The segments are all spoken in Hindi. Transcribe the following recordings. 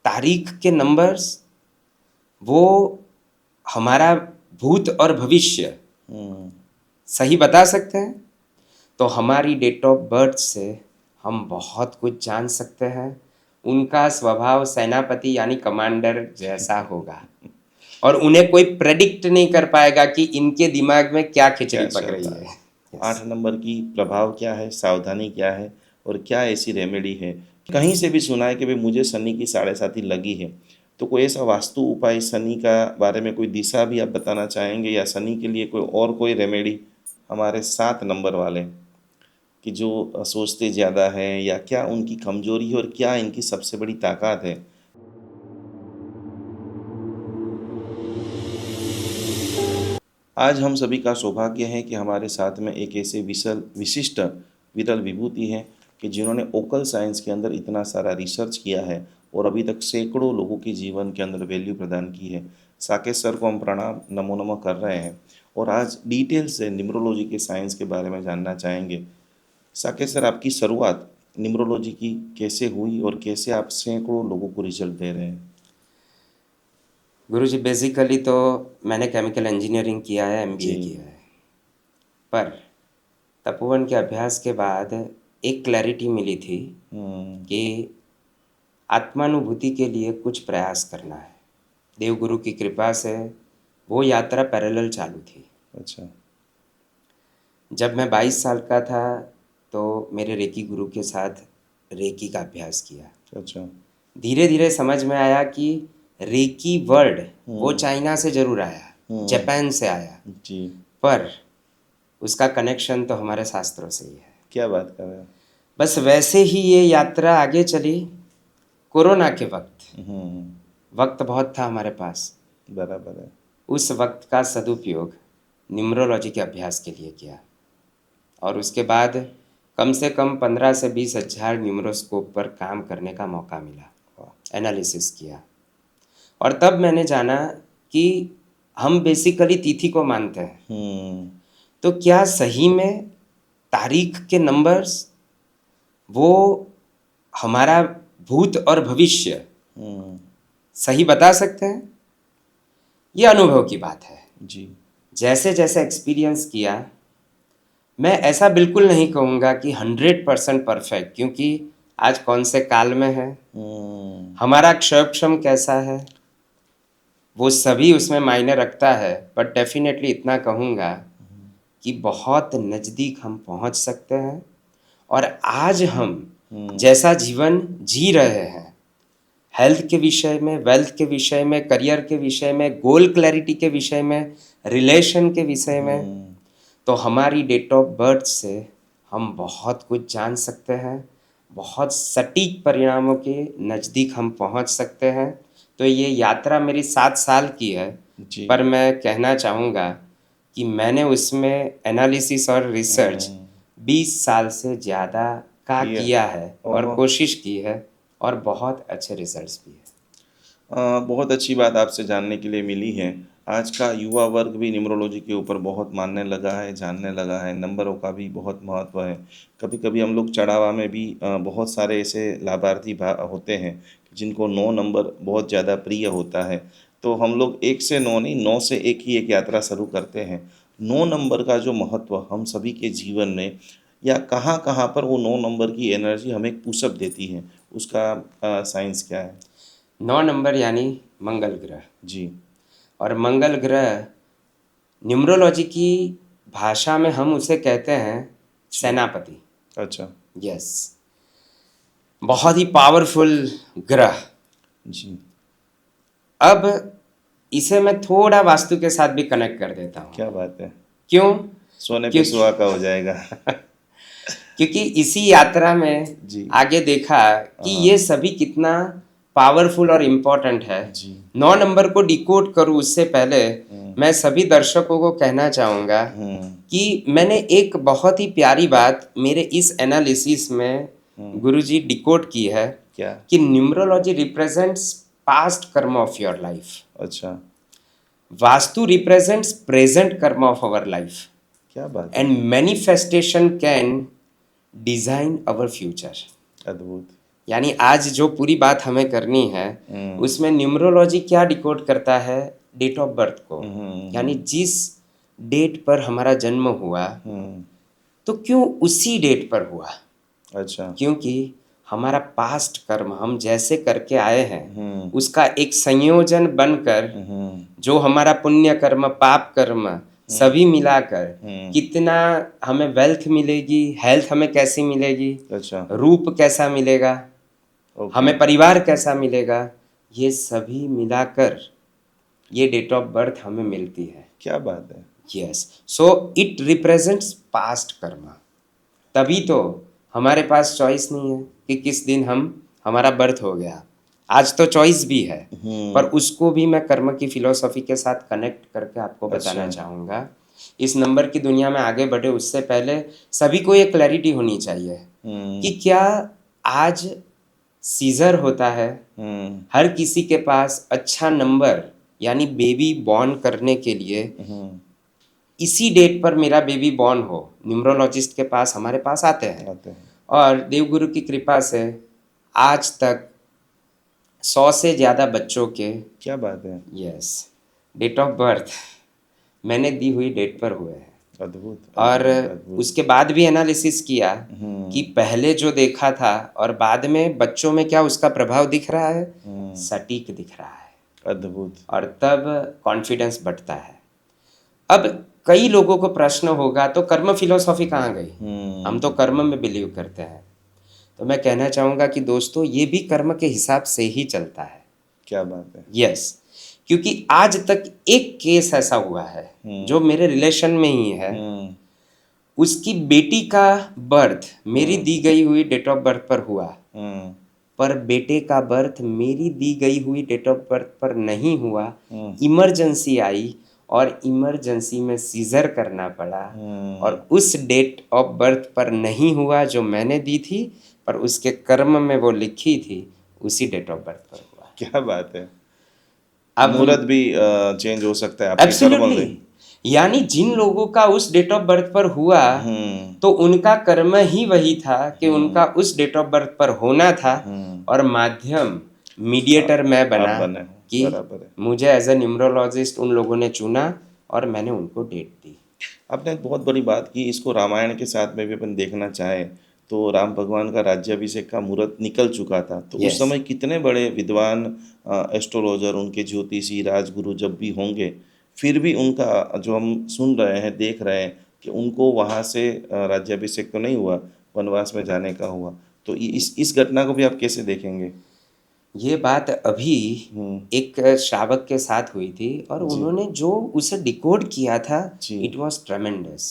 तारीख के नंबर्स वो हमारा भूत और भविष्य सही बता सकते हैं। तो हमारी डेट ऑफ बर्थ से हम बहुत कुछ जान सकते हैं। उनका स्वभाव सेनापति यानी कमांडर जैसा होगा और उन्हें कोई प्रेडिक्ट नहीं कर पाएगा कि इनके दिमाग में क्या खिचड़ी क्या पक चल रही रहा है। है? 8 नंबर की प्रभाव क्या है, सावधानी क्या है और क्या ऐसी रेमेडी है? कहीं से भी सुना है कि भाई मुझे शनि की 7.5 लगी है, तो कोई ऐसा वास्तु उपाय शनि का बारे में कोई दिशा भी आप बताना चाहेंगे, या शनि के लिए कोई और कोई रेमेडी हमारे 7 नंबर वाले कि जो सोचते ज़्यादा हैं, या क्या उनकी कमजोरी है और क्या इनकी सबसे बड़ी ताकत है? आज हम सभी का सौभाग्य है कि हमारे साथ में एक ऐसे विशिष्ट विरल विभूति है कि जिन्होंने ओकल साइंस के अंदर इतना सारा रिसर्च किया है और अभी तक सैकड़ों लोगों के जीवन के अंदर वैल्यू प्रदान की है। साकेत सर को हम प्रणाम नमो नमः कर रहे हैं और आज डिटेल से न्यूमरोलॉजी के साइंस के बारे में जानना चाहेंगे। साकेत सर, आपकी शुरुआत न्यूमरोलॉजी की कैसे हुई और कैसे आप सैकड़ों लोगों को रिजल्ट दे रहे हैं? गुरुजी, बेसिकली तो मैंने केमिकल इंजीनियरिंग किया है, एमबीए जी। किया है। पर तपोवन के अभ्यास के बाद एक क्लैरिटी मिली थी कि आत्मानुभूति के लिए कुछ प्रयास करना है। देवगुरु की कृपा से वो यात्रा पैरेलल चालू थी। अच्छा। जब मैं 22 साल का था तो मेरे रेकी गुरु के साथ रेकी का अभ्यास किया। अच्छा। धीरे धीरे समझ में आया कि रेकी वर्ड वो चाइना से ज़रूर आया, जापान से आया, जी। पर उसका कनेक्शन तो हमारे शास्त्रों से ही है। क्या बात कर रहे हैं? बस वैसे ही ये यात्रा आगे चली। कोरोना के वक्त बहुत था हमारे पास। बराबर है। उस वक्त का सदुपयोग न्यूमरोलॉजी के अभ्यास के लिए किया और उसके बाद कम से कम 15 से 20 हज़ार न्यूमरोस्कोप पर काम करने का मौका मिला, एनालिसिस किया। और तब मैंने जाना कि हम बेसिकली तिथि को मानते हैं। तो क्या सही में तारीख के नंबर्स वो हमारा भूत और भविष्य सही बता सकते हैं? ये अनुभव की बात है। जी। जैसे जैसे एक्सपीरियंस किया, मैं ऐसा बिल्कुल नहीं कहूँगा कि 100% परफेक्ट, क्योंकि आज कौन से काल में है, हमारा क्षयक्षम कैसा है, वो सभी उसमें मायने रखता है। बट डेफिनेटली इतना कहूँगा कि बहुत नज़दीक हम पहुँच सकते हैं। और आज हम जैसा जीवन जी रहे हैं, हेल्थ के विषय में, वेल्थ के विषय में, करियर के विषय में, गोल क्लैरिटी के विषय में, रिलेशन के विषय में, तो हमारी डेट ऑफ बर्थ से हम बहुत कुछ जान सकते हैं। बहुत सटीक परिणामों के नज़दीक हम पहुंच सकते हैं। तो ये यात्रा मेरी 7 साल की है, जी। पर मैं कहना चाहूँगा कि मैंने उसमें एनालिसिस और रिसर्च 20 साल से ज़्यादा का किया है और कोशिश की है, और बहुत अच्छे रिजल्ट्स भी है। बहुत अच्छी बात आपसे जानने के लिए मिली है। आज का युवा वर्ग भी न्यूमरोलॉजी के ऊपर बहुत मानने लगा है, जानने लगा है। नंबरों का भी बहुत महत्व है। कभी कभी हम लोग चढ़ावा में भी बहुत सारे ऐसे लाभार्थी होते हैं जिनको 9 नंबर बहुत ज़्यादा प्रिय होता है। तो हम लोग 1 से 9 नहीं, 9 से 1 ही एक यात्रा शुरू करते हैं। 9 नंबर का जो महत्व हम सभी के जीवन में, या कहाँ कहाँ पर वो 9 नंबर की एनर्जी हमें एक पुशअप देती है, उसका साइंस क्या है? 9 नंबर यानी मंगल ग्रह। जी। और मंगल ग्रह न्यूमरोलॉजी की भाषा में हम उसे कहते हैं सेनापति। अच्छा। यस, बहुत ही पावरफुल ग्रह। जी। अब इसे मैं थोड़ा वास्तु के साथ भी कनेक्ट कर देता हूँ। क्या बात है! क्यों? सोने पे क्योंकि सुहागा हो जाएगा। क्योंकि इसी यात्रा में जी। आगे देखा कि ये सभी कितना पावरफुल और इम्पोर्टेंट है। जी। 9 नंबर को डिकोड करूँ उससे पहले मैं सभी दर्शकों को कहना चाहूँगा कि मैंने एक बहुत ही प्यारी बात मेरे इस एनालिसिस में गुरुजी डिकोड की है। क्या? कि न्यूमरोलॉजी रिप्रेजेंट्स पास्ट कर्म ऑफ योर लाइफ, अच्छा। वास्तु रिप्रेजेंट्स प्रेजेंट कर्म ऑफ अवर लाइफ, क्या बात है! And manifestation can design our future. अद्भुत। यानी आज जो पूरी बात हमें करनी है उसमें न्यूमरोलॉजी क्या डिकोड करता है, डेट ऑफ बर्थ को, यानी जिस डेट पर हमारा जन्म हुआ तो क्यों उसी डेट पर हुआ। अच्छा। क्योंकि हमारा पास्ट कर्म हम जैसे करके आए हैं उसका एक संयोजन बनकर जो हमारा पुण्य कर्म पाप कर्म सभी मिलाकर कितना हमें वेल्थ मिलेगी, हेल्थ हमें कैसी मिलेगी, अच्छा। रूप कैसा मिलेगा, हमें परिवार कैसा मिलेगा, ये सभी मिलाकर ये डेट ऑफ बर्थ हमें मिलती है। क्या बात है। Yes, so it represents past कर्म। तभी तो हमारे पास चॉइस नहीं है कि किस दिन हमारा बर्थ हो गया। आज तो चॉइस भी है पर उसको भी मैं कर्म की फिलॉसफी के साथ कनेक्ट करके आपको बताना चाहूँगा। इस नंबर की दुनिया में आगे बढ़े उससे पहले सभी को ये क्लैरिटी होनी चाहिए कि क्या आज सीजर होता है, हर किसी के पास अच्छा नंबर यानी बेबी बॉर्न करने के लिए इसी डेट पर मेरा बेबी बॉर्न हो, न्यूमरोलॉजिस्ट के पास हमारे पास आते हैं। और देवगुरु की कृपा से आज तक 100 से ज़्यादा बच्चों के, क्या बात है, यस, डेट ऑफ बर्थ मैंने दी हुई डेट पर हुए हैं। अद्भुत। और उसके बाद भी एनालिसिस किया कि पहले जो देखा था और बाद में बच्चों में क्या उसका प्रभाव दिख रहा है, सटीक दिख रहा है। अद्भुत। और तब कॉन्फिडेंस बढ़ता है। अब कई लोगों को प्रश्न होगा तो कर्म फिलोसॉफी कहाँ गई, हम तो कर्म में बिलीव करते हैं। तो मैं कहना चाहूँगा कि दोस्तों ये भी कर्म के हिसाब से ही चलता है। क्या बात है। यस, क्योंकि आज तक एक केस ऐसा हुआ है जो मेरे रिलेशन में ही है, उसकी बेटी का बर्थ मेरी दी गई हुई डेट ऑफ बर्थ पर हुआ, पर बेटे का बर्थ मेरी दी गई हुई डेट ऑफ बर्थ पर नहीं हुआ। इमरजेंसी आई और इमरजेंसी में सीजर करना पड़ा और उस डेट ऑफ बर्थ पर नहीं हुआ जो मैंने दी थी, पर उसके कर्म में वो लिखी थी उसी डेट ऑफ बर्थ पर हुआ। क्या बात है। अब मुहूर्त भी चेंज हो सकता है आपके कर्मों में। यानी जिन लोगों का उस डेट ऑफ बर्थ पर हुआ तो उनका कर्म ही वही था कि उनका उस डेट ऑफ बर्थ पर होना था और माध्यम मीडिएटर मैं बना कि मुझे एज ए न्यूमरोलॉजिस्ट उन लोगों ने चुना और मैंने उनको डेट दी। आपने एक बहुत बड़ी बात की, इसको रामायण के साथ में भी अपन देखना चाहें तो राम भगवान का राज्याभिषेक का मुहूर्त निकल चुका था, तो उस समय कितने बड़े विद्वान एस्ट्रोलॉजर, उनके ज्योतिषी राजगुरु जब भी होंगे, फिर भी उनका जो हम सुन रहे हैं देख रहे हैं कि उनको वहाँ से राज्याभिषेक तो नहीं हुआ, वनवास में जाने का हुआ। तो इस घटना को भी आप कैसे देखेंगे? ये बात अभी एक श्रावक के साथ हुई थी और उन्होंने जो उसे डिकोड किया था इट वाज ट्रेमेंडस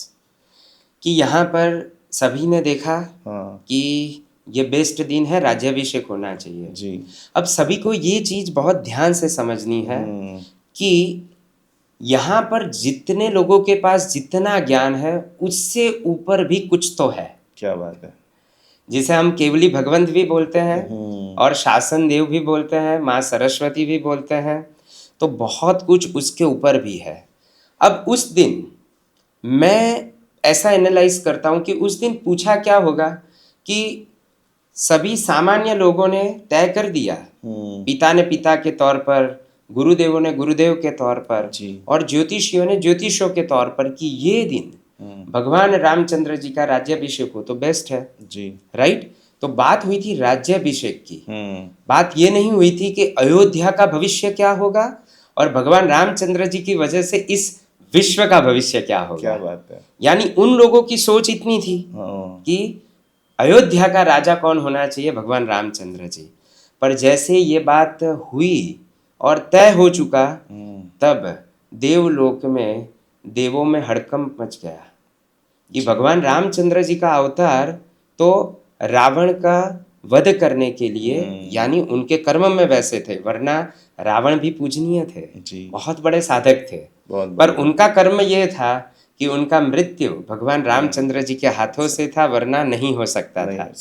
कि यहाँ पर सभी ने देखा कि ये बेस्ट दिन है, राज्याभिषेक होना चाहिए जी। अब सभी को ये चीज़ बहुत ध्यान से समझनी है कि यहाँ पर जितने लोगों के पास जितना ज्ञान है उससे ऊपर भी कुछ तो है। क्या बात है। जिसे हम केवली भगवंत भी बोलते हैं और शासन देव भी बोलते हैं, माँ सरस्वती भी बोलते हैं, तो बहुत कुछ उसके ऊपर भी है। अब उस दिन मैं ऐसा एनालाइज करता हूँ कि उस दिन पूछा क्या होगा कि सभी सामान्य लोगों ने तय कर दिया, पिता ने पिता के तौर पर, गुरुदेवों ने गुरुदेव के तौर पर और ज्योतिषियों ने ज्योतिषों के तौर पर कि ये दिन भगवान रामचंद्र जी का राज्याभिषेक हो तो बेस्ट है जी, राइट। तो बात हुई थी राज्याभिषेक की, बात ये नहीं हुई थी कि अयोध्या का भविष्य क्या होगा और भगवान रामचंद्र जी की वजह से इस विश्व का भविष्य क्या होगा। क्या बात है। यानी उन लोगों की सोच इतनी थी कि अयोध्या का राजा कौन होना चाहिए, भगवान रामचंद्र जी। पर जैसे ये बात हुई और तय हो चुका तब देवलोक में देवों में हड़कंप मच गया कि भगवान रामचंद्र जी का अवतार तो रावण का वध करने के लिए, यानी उनके कर्म में वैसे थे, वरना रावण भी पूजनीय थे, बहुत बड़े साधक थे, पर उनका कर्म ये था कि उनका मृत्यु भगवान रामचंद्र जी के हाथों से था, वरना नहीं हो सकता था।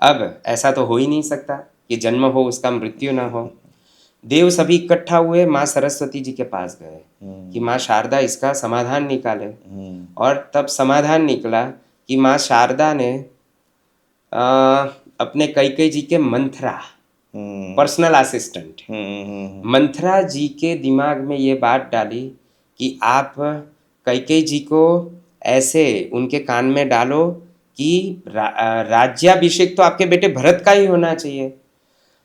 अब ऐसा तो हो ही नहीं सकता कि जन्म हो उसका मृत्यु ना हो। देव सभी इकट्ठा हुए, माँ सरस्वती जी के पास गए कि माँ शारदा इसका समाधान निकाले और तब समाधान निकला कि माँ शारदा ने अपने कैकेयी जी के मंथरा पर्सनल असिस्टेंट मंथरा जी के दिमाग में ये बात डाली कि आप कैकेयी जी को ऐसे उनके कान में डालो कि राज्याभिषेक तो आपके बेटे भरत का ही होना चाहिए।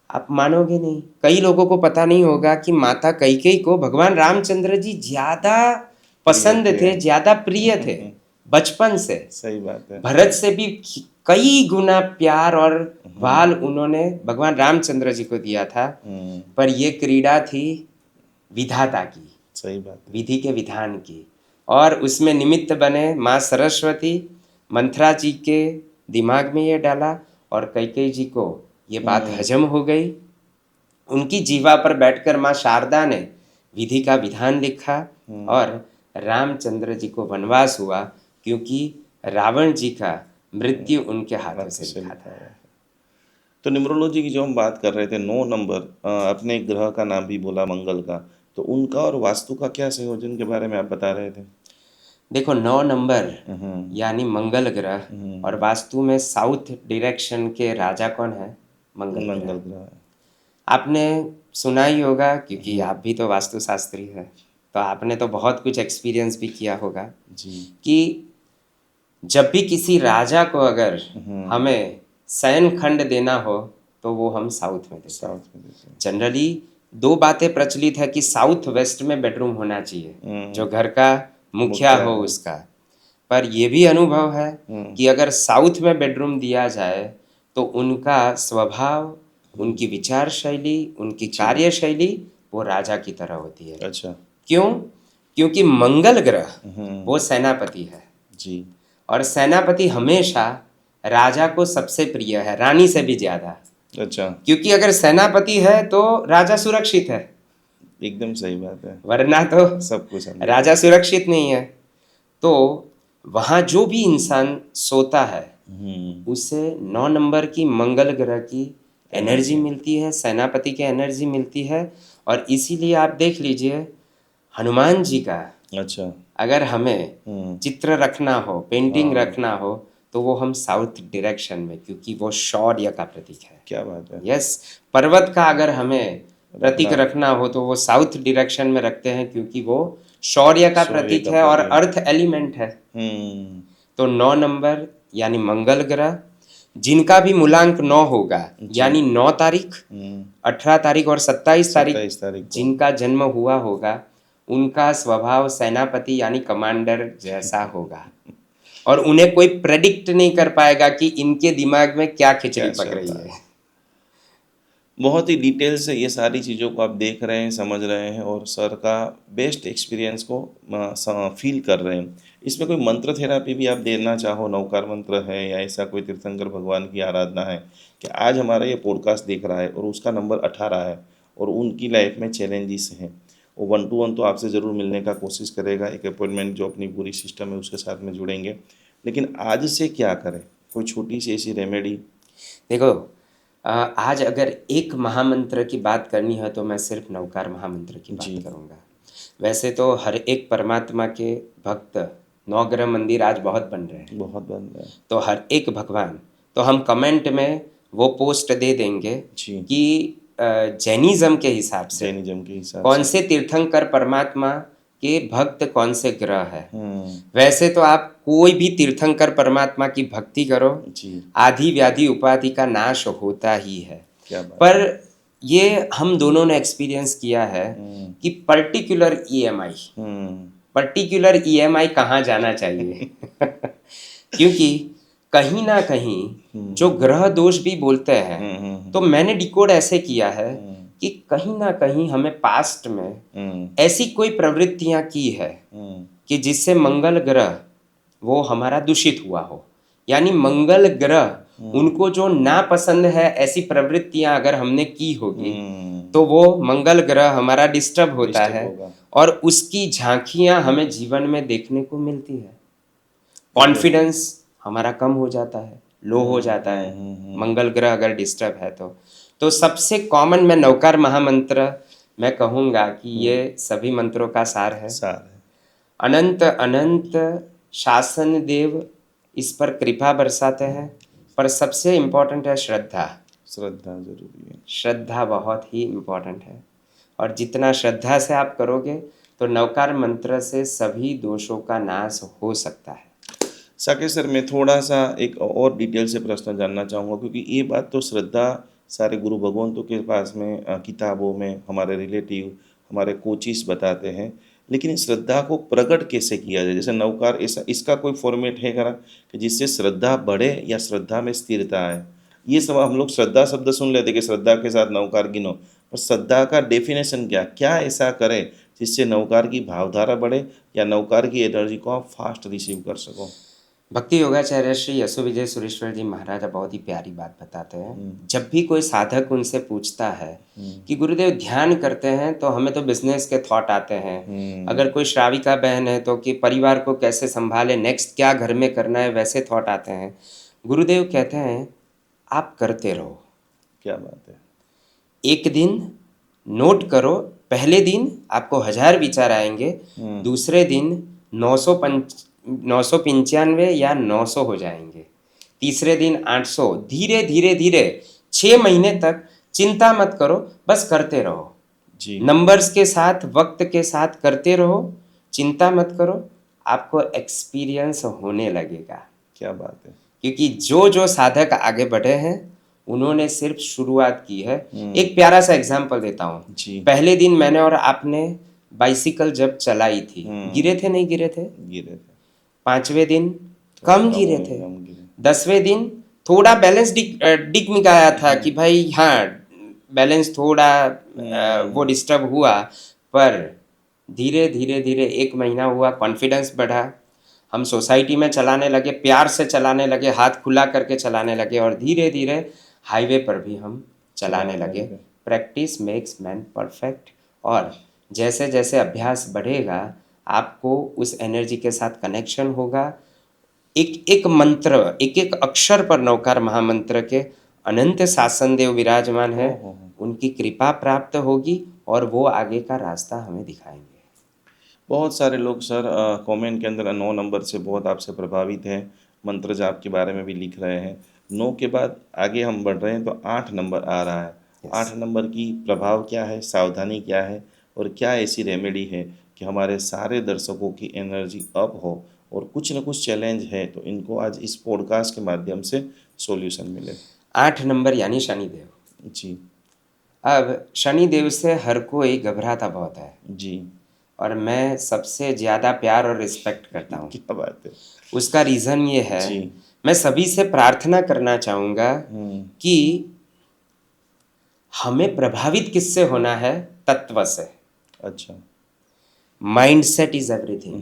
आप मानोगे नहीं, कई लोगों को पता नहीं होगा कि माता कैकेयी को भगवान रामचंद्र जी ज्यादा पसंद थे, ज्यादा प्रिय थे बचपन से। सही बात है। भरत से भी कई गुना प्यार और वाल उन्होंने भगवान रामचंद्र जी को दिया था। पर ये क्रीड़ा थी विधाता की, सही बात है। विधि के विधान की, और उसमें निमित्त बने माँ सरस्वती। मंथरा जी के दिमाग में ये डाला और कैकेयी जी को ये बात हजम हो गई। उनकी जीवा पर बैठकर माँ शारदा ने विधि का विधान लिखा और रामचंद्र जी को वनवास हुआ, क्योंकि रावण जी का मृत्यु उनके हाथों से लिखा था। तो न्यूमरोलॉजी की जो हम बात कर रहे थे, 9 नंबर, अपने एक ग्रह का नाम भी बोला मंगल का, तो उनका और वास्तु का क्या संयोजन के बारे में आप बता रहे थे? देखो 9 नंबर यानी मंगल ग्रह, और वास्तु में साउथ डायरेक्शन के राजा कौन है? मंगल ग्रह। आपने सुना ही होगा, क्योंकि आप भी तो वास्तुशास्त्री है, तो आपने तो बहुत कुछ एक्सपीरियंस भी किया होगा जी। कि जब भी किसी राजा को अगर हमें शयन खंड देना हो तो वो हम साउथ में देते हैं। जनरली 2 बातें प्रचलित है कि साउथ वेस्ट में बेडरूम होना चाहिए, जो घर का मुखिया हो उसका। पर ये भी अनुभव है कि अगर साउथ में बेडरूम दिया जाए तो उनका स्वभाव, उनकी विचार शैली, उनकी कार्य शैली वो राजा की तरह होती है। अच्छा। क्यों? क्योंकि मंगल ग्रह वो सेनापति है जी, और सेनापति हमेशा राजा को सबसे प्रिय है, रानी से भी ज्यादा। अच्छा। क्योंकि अगर सेनापति है तो राजा सुरक्षित है। एकदम सही बात है, वरना तो सब कुछ राजा सुरक्षित नहीं है। तो वहाँ जो भी इंसान सोता है उसे 9 नंबर की मंगल ग्रह की एनर्जी मिलती है, सेनापति की एनर्जी मिलती है। और इसीलिए आप देख लीजिए हनुमान जी का, अच्छा, अगर हमें चित्र रखना हो, पेंटिंग रखना हो, तो वो हम साउथ डायरेक्शन में, क्योंकि वो शौर्य का प्रतीक है। क्या बात है। यस, पर्वत का अगर हमें प्रतीक रखना हो तो वो साउथ डायरेक्शन में रखते हैं, क्योंकि वो शौर्य का प्रतीक है और अर्थ एलिमेंट है। तो 9 नंबर यानी मंगल ग्रह, जिनका भी मूलांक 9 होगा, यानी 9 तारीख, 18 तारीख और 27 तारीख जिनका जन्म हुआ होगा, उनका स्वभाव सेनापति यानी कमांडर जैसा होगा। और उन्हें कोई प्रेडिक्ट नहीं कर पाएगा कि इनके दिमाग में क्या खिचड़ी पक रही है। बहुत ही डिटेल से ये सारी चीज़ों को आप देख रहे हैं, समझ रहे हैं और सर का बेस्ट एक्सपीरियंस को फील कर रहे हैं। इसमें कोई मंत्र थेरापी भी आप देना चाहो, नवकार मंत्र है या ऐसा कोई तीर्थंकर भगवान की आराधना है कि आज हमारा ये पॉडकास्ट देख रहा है और उसका नंबर 18 है और उनकी लाइफ में चैलेंजेस हैं, वो 1 to 1 तो आपसे ज़रूर मिलने का कोशिश करेगा, एक अपॉइंटमेंट जो अपनी पूरी सिस्टम है उसके साथ में जुड़ेंगे। लेकिन आज से क्या करें, कोई छोटी सी ऐसी रेमेडी? देखो, आज अगर एक महामंत्र की बात करनी है तो मैं सिर्फ नवकार महामंत्र की बात करूँगा। वैसे तो हर एक परमात्मा के भक्त, 9 ग्रह मंदिर आज बहुत बन रहे हैं, बहुत बन रहे हैं, तो हर एक भगवान, तो हम कमेंट में वो पोस्ट दे देंगे कि जैनिज्म के हिसाब से कौन से तीर्थंकर परमात्मा के भक्त कौन से ग्रह है। वैसे तो आप कोई भी तीर्थंकर परमात्मा की भक्ति करो, आदि व्याधि उपाधि का नाश होता ही है। पर ये हम दोनों ने एक्सपीरियंस किया है कि पर्टिकुलर ईएमआई कहाँ जाना चाहिए क्योंकि कहीं ना कहीं जो ग्रह दोष भी बोलते हैं, तो मैंने डिकोड ऐसे किया है कि कहीं ना कहीं हमें पास्ट में ऐसी कोई प्रवृत्तियां की है कि जिससे मंगल ग्रह वो हमारा दूषित हुआ हो, यानी मंगल ग्रह उनको जो नापसंद है ऐसी प्रवृत्तियां अगर हमने की होगी तो वो मंगल ग्रह हमारा डिस्टर्ब होता है और उसकी झांकियां हमें जीवन में देखने को मिलती है। कॉन्फिडेंस हमारा कम हो जाता है, लो हो जाता है, मंगल ग्रह अगर डिस्टर्ब है तो सबसे कॉमन मैं नवकार महामंत्र मैं कहूँगा कि ये सभी मंत्रों का सार है। अनंत अनंत शासन देव इस पर कृपा बरसाते हैं, पर सबसे इम्पोर्टेंट है श्रद्धा। श्रद्धा जरूरी है। श्रद्धा बहुत ही इम्पोर्टेंट है, और जितना श्रद्धा से आप करोगे तो नवकार मंत्र से सभी दोषों का नाश हो सकता है। साकेत सर, मैं थोड़ा सा एक और डिटेल से प्रश्न जानना चाहूँगा, क्योंकि ये बात तो श्रद्धा सारे गुरु भगवंतों के पास में किताबों में हमारे रिलेटिव हमारे कोचिस बताते हैं, लेकिन इस श्रद्धा को प्रकट कैसे किया जाए? जैसे नवकार, ऐसा इसका कोई फॉर्मेट है क्या कि जिससे श्रद्धा बढ़े या श्रद्धा में स्थिरता आए? ये सब हम लोग श्रद्धा शब्द सुन लेते कि श्रद्धा के साथ नवकार गिनो, पर श्रद्धा का डेफिनेशन क्या ऐसा करें जिससे नवकार की भावधारा बढ़े या नवकार की एनर्जी को आप फास्ट रिसीव कर सको? भक्ति योगाचार्य श्री यसु विजय सुरेश्वर जी महाराज बहुत ही प्यारी बात बताते हैं। जब भी कोई साधक उनसे पूछता है कि गुरुदेव ध्यान करते हैं तो हमें तो बिजनेस के थॉट आते हैं, अगर कोई श्राविका बहन है तो कि परिवार को कैसे संभाले, नेक्स्ट क्या घर में करना है, वैसे थॉट आते हैं। गुरुदेव कहते हैं आप करते रहो। क्या बात है। एक दिन नोट करो, पहले दिन आपको 1000 विचार आएंगे, दूसरे दिन 995 या 900 हो जाएंगे, तीसरे दिन 800, धीरे धीरे धीरे 6 महीने तक चिंता मत करो, बस करते रहो जी। नंबर्स के साथ, वक्त के साथ करते रहो, चिंता मत करो, आपको एक्सपीरियंस होने लगेगा। क्या बात है। क्योंकि जो जो साधक आगे बढ़े हैं उन्होंने सिर्फ शुरुआत की है। एक प्यारा सा एग्जांपल देता हूँ। जी। पहले दिन मैंने और आपने बाइसिकल जब चलाई थी, गिरे थे नहीं गिरे थे? गिरे थे। 5वें दिन कम गिरे थे। कम गिरे। 10वें दिन थोड़ा बैलेंस डिगमिगाया था कि भाई हाँ बैलेंस थोड़ा वो डिस्टर्ब हुआ, पर धीरे धीरे धीरे 1 महीना हुआ, कॉन्फिडेंस बढ़ा, हम सोसाइटी में चलाने लगे, प्यार से चलाने लगे, हाथ खुला करके चलाने लगे, और धीरे धीरे हाईवे पर भी हम चलाने लगे। Practice makes man perfect. और जैसे जैसे अभ्यास बढ़ेगा आपको उस एनर्जी के साथ कनेक्शन होगा। एक एक मंत्र, एक एक अक्षर पर नवकार महामंत्र के अनंत शासन देव विराजमान है, उनकी कृपा प्राप्त होगी और वो आगे का रास्ता हमें दिखाएंगे। बहुत सारे लोग सर कमेंट के अंदर 9 नंबर से बहुत आपसे प्रभावित हैं, मंत्र जाप के बारे में भी लिख रहे हैं। 9 के बाद आगे हम बढ़ रहे हैं तो 8 नंबर आ रहा है। 8 नंबर की प्रभाव क्या है, सावधानी क्या है, और क्या ऐसी रेमेडी है कि हमारे सारे दर्शकों की एनर्जी अप हो और कुछ न कुछ चैलेंज है तो इनको आज इस पॉडकास्ट के माध्यम से सॉल्यूशन मिले? 8 नंबर यानी शनिदेव। जी। अब शनिदेव से हर कोई घबराता बहुत है जी। और मैं सबसे ज़्यादा प्यार और रिस्पेक्ट करता हूँ। क्या बात है। उसका रीज़न ये है, जी। मैं सभी से प्रार्थना करना चाहूँगा कि हमें प्रभावित किससे होना है? तत्व से। अच्छा। Mind set is everything.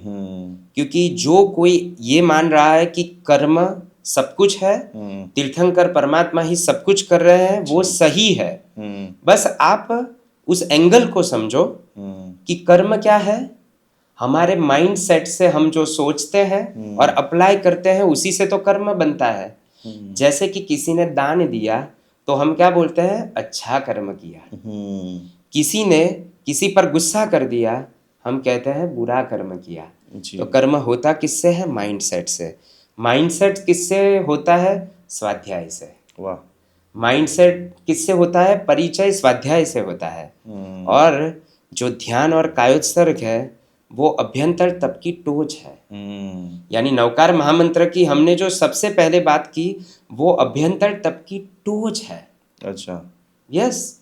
क्योंकि जो कोई ये मान रहा है कि कर्म सब कुछ है, तीर्थंकर परमात्मा ही सब कुछ कर रहे हैं, वो सही है। बस आप उस एंगल को समझो कि कर्म क्या है। हमारे माइंड सेट से हम जो सोचते हैं और अप्लाई करते हैं उसी से तो कर्म बनता है। जैसे कि किसी ने दान दिया तो हम क्या बोलते हैं? अच्छा कर्म किया। किसी ने किसी पर गुस्सा कर दिया, हम कहते हैं बुरा कर्म किया। तो कर्म होता किससे है? माइंड सेट से। माइंड सेट किससे होता है? स्वाध्याय से। वाह। माइंड सेट किससे होता है? परिचय स्वाध्याय से होता है। और जो ध्यान और कायोत्सर्ग है वो अभ्यंतर तप की टोच है। यानी नवकार महामंत्र की हमने जो सबसे पहले बात की वो अभ्यंतर तप की टोच है। अच्छा। यस।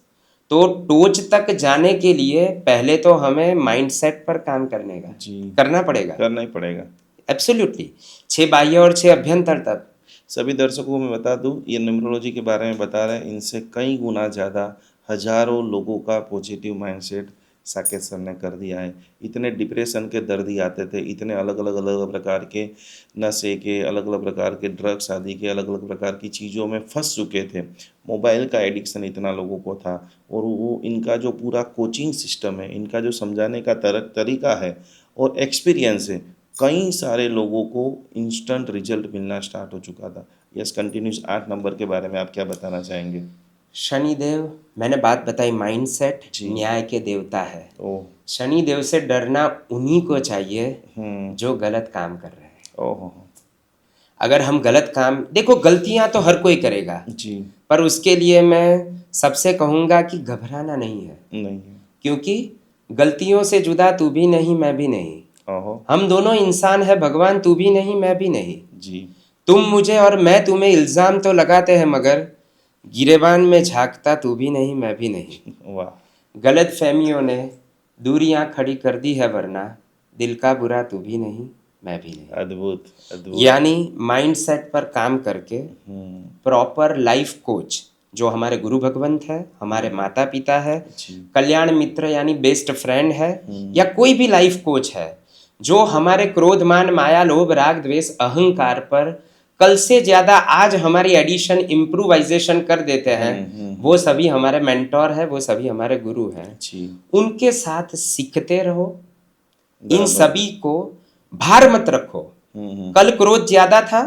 तो टोच तक जाने के लिए पहले तो हमें माइंडसेट पर काम करना पड़ेगा। करना ही पड़ेगा। एब्सोल्युटली। 6 बाह्य और 6 अभ्यंतर तप। सभी दर्शकों को मैं बता दूं, ये न्यूमरोलॉजी के बारे में बता रहे हैं, इनसे कई गुना ज़्यादा हजारों लोगों का पॉजिटिव माइंडसेट साकेत सर ने कर दिया है। इतने डिप्रेशन के दर्दी आते थे, इतने अलग अलग प्रकार के नशे के, अलग अलग प्रकार के ड्रग्स आदि के, अलग अलग प्रकार की चीज़ों में फंस चुके थे। मोबाइल का एडिक्शन इतना लोगों को था, और वो इनका जो पूरा कोचिंग सिस्टम है, इनका जो समझाने का तरीका है और एक्सपीरियंस है, कई सारे लोगों को इंस्टेंट रिजल्ट मिलना स्टार्ट हो चुका था। यस, कंटिन्यूस 8 नंबर के बारे में आप क्या बताना चाहेंगे? शनिदेव, मैंने बात बताई, माइंडसेट न्याय के देवता है। शनिदेव से डरना उन्हीं को चाहिए जो गलत काम कर रहे हैं। अगर हम गलत काम, देखो गलतियां तो हर कोई करेगा, जी। पर उसके लिए मैं सबसे कहूँगा कि घबराना नहीं है, नहीं है। क्योंकि गलतियों से जुदा तू भी नहीं मैं भी नहीं, ओहो। हम दोनों इंसान है भगवान, तू भी नहीं मैं भी नहीं। जी। तुम मुझे और मैं तुम्हें इल्ज़ाम तो लगाते हैं, मगर गिरेबान में झांकता तू भी नहीं मैं भी नहीं। वाह। गलत फहमियों ने दूरियां खड़ी कर दी है, वरना दिल का बुरा तू भी नहीं मैं भी नहीं। अद्भुत, अद्भुत। यानी माइंडसेट पर काम करके हम्म। प्रॉपर लाइफ कोच जो हमारे गुरु भगवंत है, हमारे माता पिता है, जी। कल्याण मित्र यानी बेस्ट फ्रेंड है, हम्म। या कोई भी लाइफ कोच है जो हमारे क्रोध मान माया लोभ राग द्वेष अहंकार पर कल से ज्यादा आज हमारी एडिशन इम्प्रूवाइजेशन कर देते हैं, वो सभी हमारे मेंटोर है, वो सभी हमारे गुरु हैं। जी। उनके साथ सीखते रहो, इन बराबर। सभी को भार मत रखो। कल क्रोध ज्यादा था,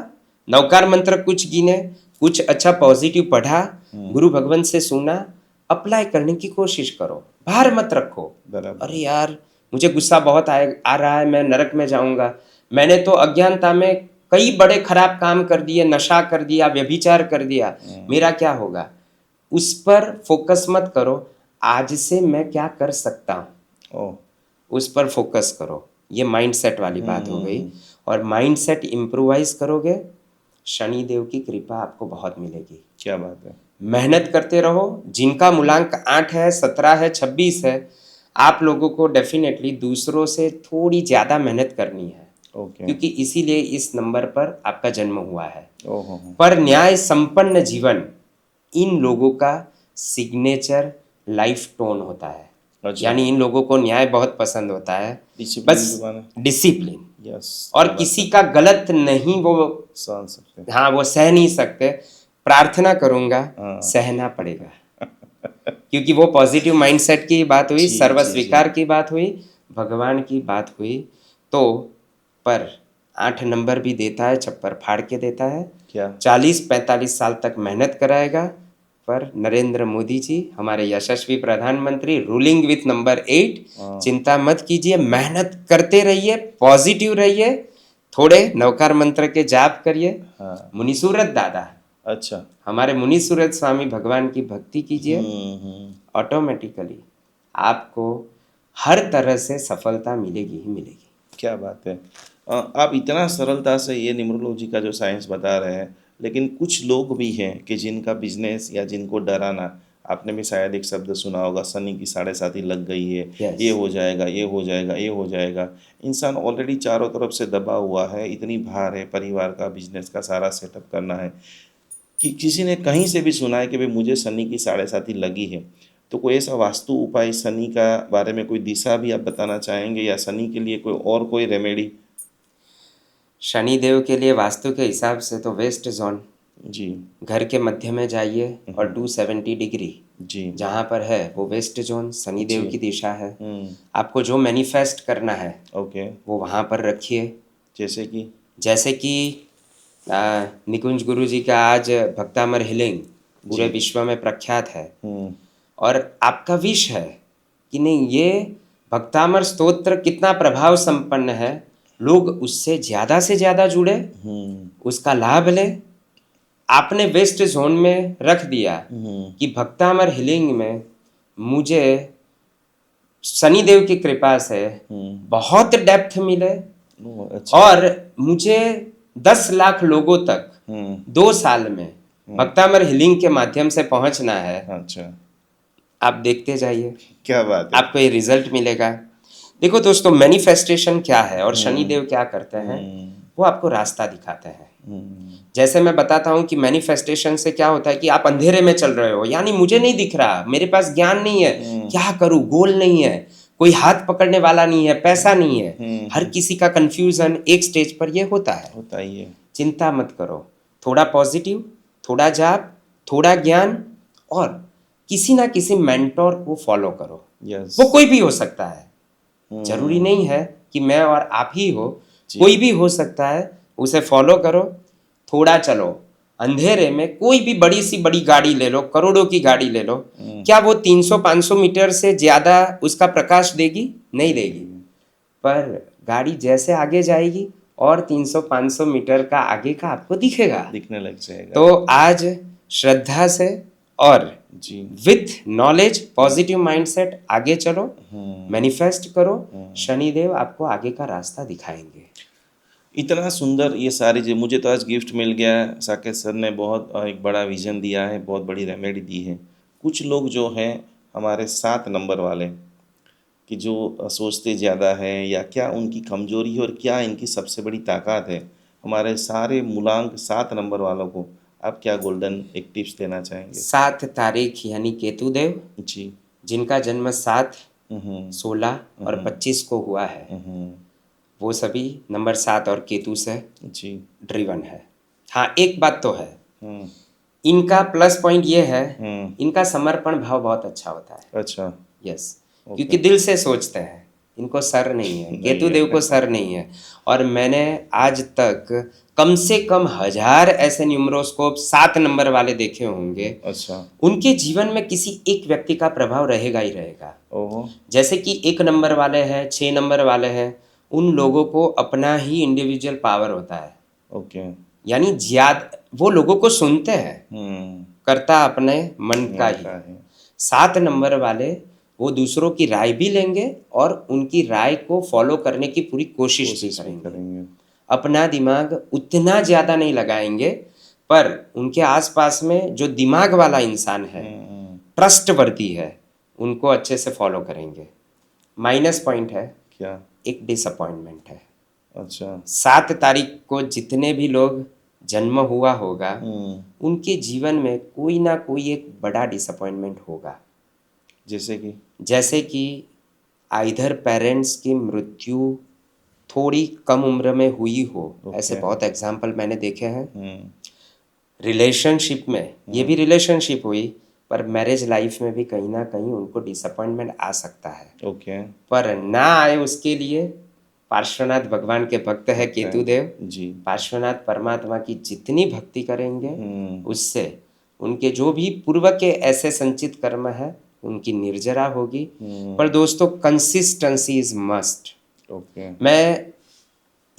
नवकार मंत्र कुछ गिने, कुछ अच्छा पॉजिटिव पढ़ा, गुरु भगवान से सुना, अप्लाई करने की कोशिश करो, भार मत रखो। बराबर। अरे यार मुझे गुस्सा बहुत आ रहा है, मैं नरक में जाऊंगा, मैंने तो अज्ञानता में कई बड़े खराब काम कर दिए, नशा कर दिया, व्यभिचार कर दिया, मेरा क्या होगा? उस पर फोकस मत करो, आज से मैं क्या कर सकता हूँ, ओह। उस पर फोकस करो। ये माइंडसेट वाली बात हो गई। और माइंडसेट इम्प्रोवाइज करोगे, शनि देव की कृपा आपको बहुत मिलेगी। क्या बात है। मेहनत करते रहो, जिनका मूलांक 8 है, 17 है, 26 है, आप लोगों को डेफिनेटली दूसरों से थोड़ी ज़्यादा मेहनत करनी है, ओके। क्योंकि इसीलिए इस नंबर पर आपका जन्म हुआ है। ओहो। पर न्याय संपन्न जीवन इन लोगों का सिग्नेचर लाइफ टोन होता है। अच्छा। यानी इन लोगों को न्याय बहुत पसंद होता है, डिसिप्लिन बस के माने। Discipline, yes. और किसी का गलत नहीं वो सहन सकते। हाँ वो सह नहीं सकते। प्रार्थना करूंगा हाँ। सहना पड़ेगा, क्योंकि वो पॉजिटिव माइंडसेट की बात हुई, जी, सर्व जी, स्वीकार जी। की बात हुई, भगवान की बात हुई। तो पर 8 नंबर भी देता है, छप्पर फाड़ के देता है। क्या? 40-45 साल तक मेहनत कराएगा। पर नरेंद्र मोदी जी हमारे यशस्वी प्रधानमंत्री, रूलिंग विथ नंबर 8, हाँ। चिंता मत कीजिए, मेहनत करते रहिए, पॉजिटिव रहिए, थोड़े नवकार मंत्र के जाप करिए। हाँ। मुनिसूरत दादा, अच्छा। हमारे मुनिसूरत स्वामी भगवान की भक्ति कीजिए, हम्म। ऑटोमेटिकली आपको हर तरह से सफलता मिलेगी ही मिलेगी। क्या बात है। आप इतना सरलता से ये न्यूमरोलॉजी का जो साइंस बता रहे हैं, लेकिन कुछ लोग भी हैं कि जिनका बिजनेस या जिनको डराना, आपने भी शायद एक शब्द सुना होगा, शनि की 7.5 लग गई है, Yes. ये हो जाएगा, ये हो जाएगा, ये हो जाएगा। इंसान ऑलरेडी चारों तरफ से दबा हुआ है, इतनी भार है, परिवार का, बिजनेस का सारा सेटअप करना है, कि किसी ने कहीं से भी सुना है कि भाई मुझे शनि की 7.5 लगी है। तो कोई ऐसा वास्तु उपाय शनि का बारे में कोई दिशा भी आप बताना चाहेंगे, या शनि के लिए कोई और कोई रेमेडी? शनि देव के लिए वास्तु के हिसाब से तो वेस्ट जोन, जी। घर के मध्य में जाइए और 270 डिग्री जी। जहाँ पर है वो वेस्ट जोन शनि देव जी। की दिशा है। आपको जो मैनिफेस्ट करना है ओके। वो वहाँ पर रखिए। जैसे कि निकुंज गुरु जी का आज भक्तामर हीलिंग पूरे जी। विश्व में प्रख्यात है, और आपका विश है कि नहीं ये भक्तामर स्तोत्र कितना प्रभाव संपन्न है, लोग उससे ज़्यादा से ज़्यादा जुड़े, उसका लाभ ले। आपने वेस्ट जोन में रख दिया कि भक्तामर हीलिंग में मुझे शनि देव की कृपा से बहुत डेप्थ मिले, अच्छा। और मुझे 10 लाख लोगों तक 2 साल में भक्तामर हीलिंग के माध्यम से पहुंचना है। अच्छा। आप देखते जाइए, क्या बात है। आपको ये रिजल्ट मिलेगा। देखो दोस्तों, मैनिफेस्टेशन क्या है और शनि देव क्या करते हैं, वो आपको रास्ता दिखाते हैं। जैसे मैं बताता हूँ कि मैनिफेस्टेशन से क्या होता है कि आप अंधेरे में चल रहे हो, यानी मुझे नहीं दिख रहा, मेरे पास ज्ञान नहीं है, क्या करूँ, गोल नहीं है, कोई हाथ पकड़ने वाला नहीं है, पैसा नहीं है, हर किसी का कंफ्यूजन एक स्टेज पर ये होता है। चिंता मत करो, थोड़ा पॉजिटिव, थोड़ा जाप, थोड़ा ज्ञान, और किसी ना किसी मेंटोर को फॉलो करो। वो कोई भी हो सकता है, जरूरी नहीं है कि मैं और आप ही हो, कोई भी हो सकता है, उसे फॉलो करो। थोड़ा चलो, अंधेरे में कोई भी बड़ी सी बड़ी गाड़ी ले लो, करोड़ों की गाड़ी ले लो, क्या वो 300-500 मीटर से ज्यादा उसका प्रकाश देगी? नहीं देगी। पर गाड़ी जैसे आगे जाएगी और 300-500 मीटर का आगे का आपको दिखेगा। दिखने लग जाएगा। तो आज श्रद्धा से और जी। विथ नॉलेज, पॉजिटिव माइंडसेट आगे चलो, मैनिफेस्ट करो, शनिदेव आपको आगे का रास्ता दिखाएंगे। इतना सुंदर ये सारी चीज़ मुझे तो आज गिफ्ट मिल गया है। साकेत सर ने बहुत एक बड़ा विज़न दिया है, बहुत बड़ी रेमेडी दी है। कुछ लोग जो हैं हमारे 7 नंबर वाले कि जो सोचते ज़्यादा है, या क्या उनकी कमजोरी है और क्या इनकी सबसे बड़ी ताकत है, हमारे सारे मूलांक 7 नंबर वालों को आप क्या गोल्डन एक टिप्स देना चाहेंगे? 7 तारीख यानी केतुदेव, जी। जिनका जन्म 7, हम्म 16 और 25 को हुआ है, वो सभी नंबर 7 और केतु से जी। ड्रिवन है। हाँ, एक बात तो है, हम्म इनका प्लस पॉइंट ये है, हम्म इनका समर्पण भाव बहुत अच्छा होता है। अच्छा। Yes, okay. क्योंकि दिल से सोचते हैं। इनको सर नहीं है, नहीं केतु है। देव को सर नहीं है। और मैंने आज तक कम से कम 1000 ऐसे न्यूमरोस्कोप 7 नंबर वाले देखे होंगे। अच्छा। उनके जीवन में किसी एक व्यक्ति का प्रभाव रहेगा ही रहेगा। ओहो। जैसे कि 1 नंबर वाले हैं, 6 नंबर वाले हैं, उन लोगों को अपना ही इंडिविजुअल पावर होता है। ओके। यानी ज्यादा वो लोगों को सुनते हैं, करता अपने मन का ही। है। 7 नंबर वाले वो दूसरों की राय भी लेंगे और उनकी राय को फॉलो करने की पूरी कोशिश भी कोशिश भी करेंगे। करेंगे। अपना दिमाग उतना ज़्यादा नहीं लगाएंगे, पर उनके आसपास में जो दिमाग वाला इंसान है, ट्रस्टवर्दी है, उनको अच्छे से फॉलो करेंगे। माइनस पॉइंट है, क्या? एक डिसअपॉइंटमेंट है। अच्छा। 7 तारीख को जितने भी लोग जन्म हुआ होगा, उनके जीवन में कोई ना कोई एक बड़ा डिसअपॉइंटमेंट होगा। जैसे कि आइधर पेरेंट्स की मृत्यु थोड़ी कम उम्र में हुई हो, ऐसे ओके। बहुत एग्जाम्पल मैंने देखे हैं। रिलेशनशिप में ये भी रिलेशनशिप हुई, पर मैरिज लाइफ में भी कहीं ना कहीं उनको डिसअपॉइंटमेंट आ सकता है। ओके। पर ना आए उसके लिए पार्श्वनाथ भगवान के भक्त है केतुदेव जी। पार्श्वनाथ परमात्मा की जितनी भक्ति करेंगे, उससे उनके जो भी पूर्व के ऐसे संचित कर्म है उनकी निर्जरा होगी। पर दोस्तों, कंसिस्टेंसी इज मस्ट। ओके। मैं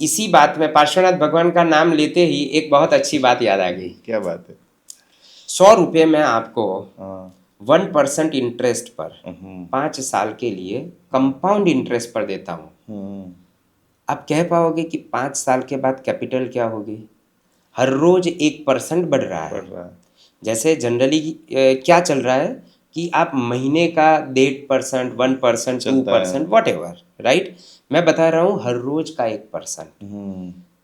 इसी बात में पार्श्वनाथ भगवान का नाम लेते ही एक बहुत अच्छी बात याद आ गई। क्या बात है? 100 रुपये में आपको 1% हाँ। इंटरेस्ट पर 5 साल के लिए कंपाउंड इंटरेस्ट पर देता हूँ। आप कह पाओगे कि 5 साल के बाद कैपिटल क्या होगी? हर रोज 1% बढ़ रहा है। जैसे जनरली क्या चल रहा है कि आप महीने का 1.5%, 1%, 2%, वॉट एवर, राइट। मैं बता रहा हूँ हर रोज का 1%।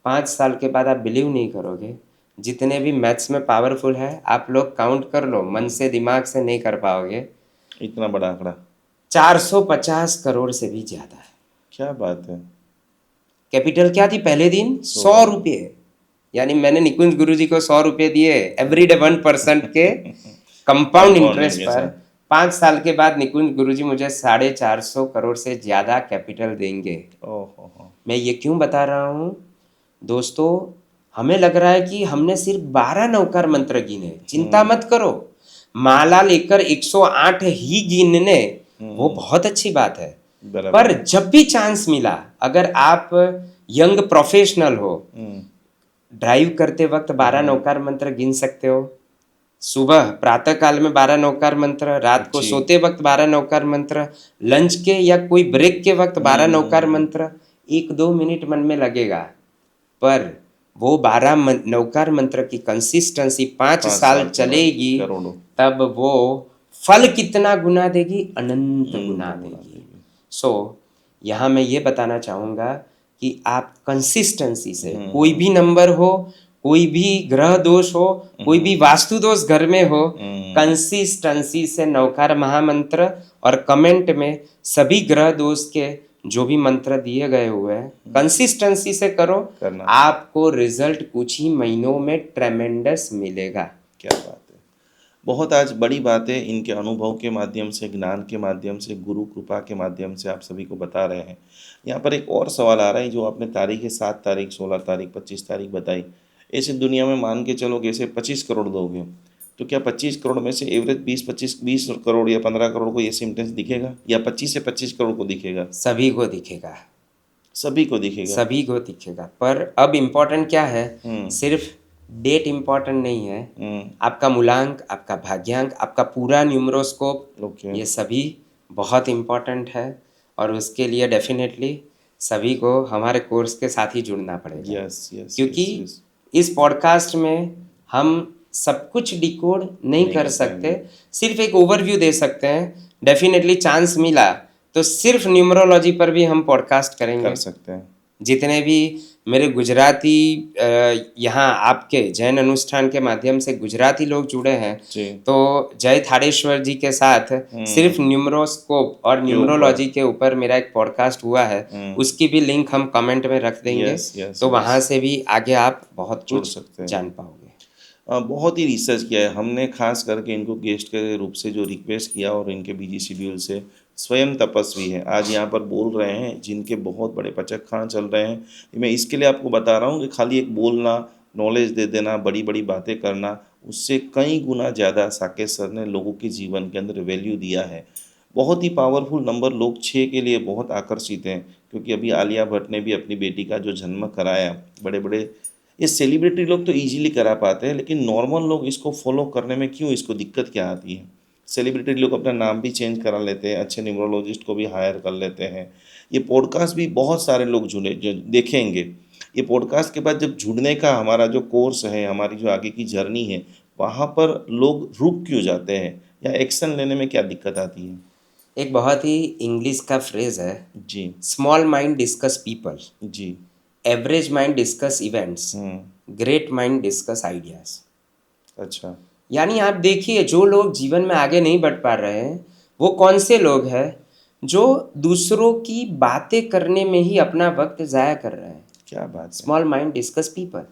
5 साल के बाद आप बिलीव नहीं करोगे, जितने भी मैथ्स में पावरफुल है आप लोग काउंट कर लो, मन से दिमाग से नहीं कर पाओगे। इतना बड़ा आंकड़ा 450 करोड़ से भी ज्यादा है। क्या बात है? कैपिटल क्या थी पहले दिन? 100 रुपये। यानी मैंने निकुंज गुरुजी को 100 रुपये दिए एवरीडे 1% के कंपाउंड इंटरेस्ट पर। 5 साल के बाद निकुंज गुरुजी मुझे 450 करोड़ से ज्यादा कैपिटल देंगे। मैं ये क्यों बता रहा हूँ दोस्तों? हमें लग रहा है कि हमने सिर्फ 12 नवकार मंत्र गिने। चिंता मत करो, माला लेकर 108 ही गिनने वो बहुत अच्छी बात है। पर जब भी चांस मिला, अगर आप यंग प्रोफेशनल हो, ड्राइव करते वक्त 12 नवकार मंत्र गिन सकते हो। सुबह प्रातः काल में 12 नवकार मंत्र, रात को सोते वक्त 12 नवकार मंत्र, लंच के या कोई ब्रेक के वक्त 12 नवकार मंत्र। 1-2 मिनट मन में लगेगा, पर वो 12 नवकार मंत्र की कंसिस्टेंसी 5 साल चलेगी, तब वो फल कितना गुना देगी? अनंत गुना देगी। सो यहाँ मैं ये बताना चाहूँगा कि आप कंसिस्टेंसी से, कोई भी नंबर हो, कोई भी ग्रह दोष हो, कोई भी वास्तु दोष घर में हो, कंसिस्टेंसी से नवकार महामंत्र और कमेंट में सभी ग्रह दोष के जो भी मंत्र दिए गए हुए हैं, कंसिस्टेंसी से करो, आपको रिजल्ट कुछ ही महीनों में ट्रेमेंडस मिलेगा। क्या बात है! बहुत आज बड़ी बातें इनके अनुभव के माध्यम से, ज्ञान के माध्यम से, गुरु कृपा के माध्यम से आप सभी को बता रहे हैं। यहाँ पर एक और सवाल आ रहा है, जो आपने तारीखें 7 तारीख, 16 तारीख, 25 तारीख बताई, ऐसे दुनिया में मान के चलो कि ऐसे 25 करोड़ दोगे, तो क्या 25 करोड़ में से एवरेज 20 करोड़ या 15 करोड़ को ये सिम्टम्स दिखेगा, या 25 से 25 करोड़ को दिखेगा? सभी को दिखेगा। सभी को दिखेगा। सभी को दिखेगा। पर अब इम्पोर्टेंट क्या है, हम्म सिर्फ डेट इम्पोर्टेंट नहीं है, हम्म आपका मूलांक, आपका भाग्यांक, आपका पूरा न्यूमरोस्कोप, ओके। ये सभी बहुत इम्पोर्टेंट है। और उसके लिए डेफिनेटली सभी को हमारे कोर्स के साथ ही जुड़ना पड़ेगा, यस यस क्योंकि यस यस इस पॉडकास्ट में हम सब कुछ डिकोड नहीं नहीं कर कर सकते, पाएंगे। सिर्फ एक ओवरव्यू दे सकते हैं। डेफिनेटली चांस मिला तो सिर्फ न्यूमरोलॉजी पर भी हम पॉडकास्ट कर करेंगे। सकते हैं। जितने भी मेरे गुजराती यहाँ आपके जैन अनुष्ठान के माध्यम से गुजराती लोग जुड़े हैं, जी तो जय थाड़ेश्वर जी के साथ सिर्फ हम्म न्यूमरोस्कोप और के ऊपर न्यूमरोलॉजी के ऊपर मेरा एक पॉडकास्ट हुआ है, उसकी भी लिंक हम कमेंट में रख देंगे, यस यस तो वहाँ यस से भी आगे आप बहुत जुड़ कुछ सकते हैं। जान पाओगे। बहुत ही रिसर्च किया है हमने, खास करके इनको गेस्ट के रूप से जो रिक्वेस्ट किया, और इनके बिजी शेड्यूल से स्वयं तपस्वी हैं, आज यहाँ पर बोल रहे हैं, जिनके बहुत बड़े पचक चल रहे हैं। मैं इसके लिए आपको बता रहा हूँ कि खाली एक बोलना, नॉलेज दे देना, बड़ी बड़ी बातें करना, उससे कई गुना ज़्यादा साकेत सर ने लोगों के जीवन के अंदर वैल्यू दिया है। बहुत ही पावरफुल नंबर, लोग 6 के लिए बहुत आकर्षित हैं, क्योंकि अभी आलिया भट्ट ने भी अपनी बेटी का जो जन्म कराया, बड़े बड़े ये सेलिब्रिटी लोग तो इजीली करा पाते हैं, लेकिन नॉर्मल लोग इसको फॉलो करने में क्यों, इसको दिक्कत क्या आती है। सेलिब्रिटी लोग अपना नाम भी चेंज करा लेते हैं, अच्छे न्यूमरोलॉजिस्ट को भी हायर कर लेते हैं। ये पॉडकास्ट भी बहुत सारे लोग जुड़े जो देखेंगे। ये पॉडकास्ट के बाद जब जुड़ने का हमारा जो कोर्स है, हमारी जो आगे की जर्नी है, वहाँ पर लोग रुक क्यों जाते हैं, या एक्शन लेने में क्या दिक्कत आती है? एक बहुत ही इंग्लिश का फ्रेज है, जी स्मॉल माइंड डिस्कस पीपल, जी average mind discuss events, great mind discuss ideas. अच्छा यानी आप देखिए, जो लोग जीवन में आगे नहीं बढ़ पा रहे हैं, वो कौन से लोग हैं जो दूसरों की बातें करने में ही अपना वक्त ज़ाया कर रहे हैं। क्या बात है। स्मॉल माइंड डिस्कस पीपल,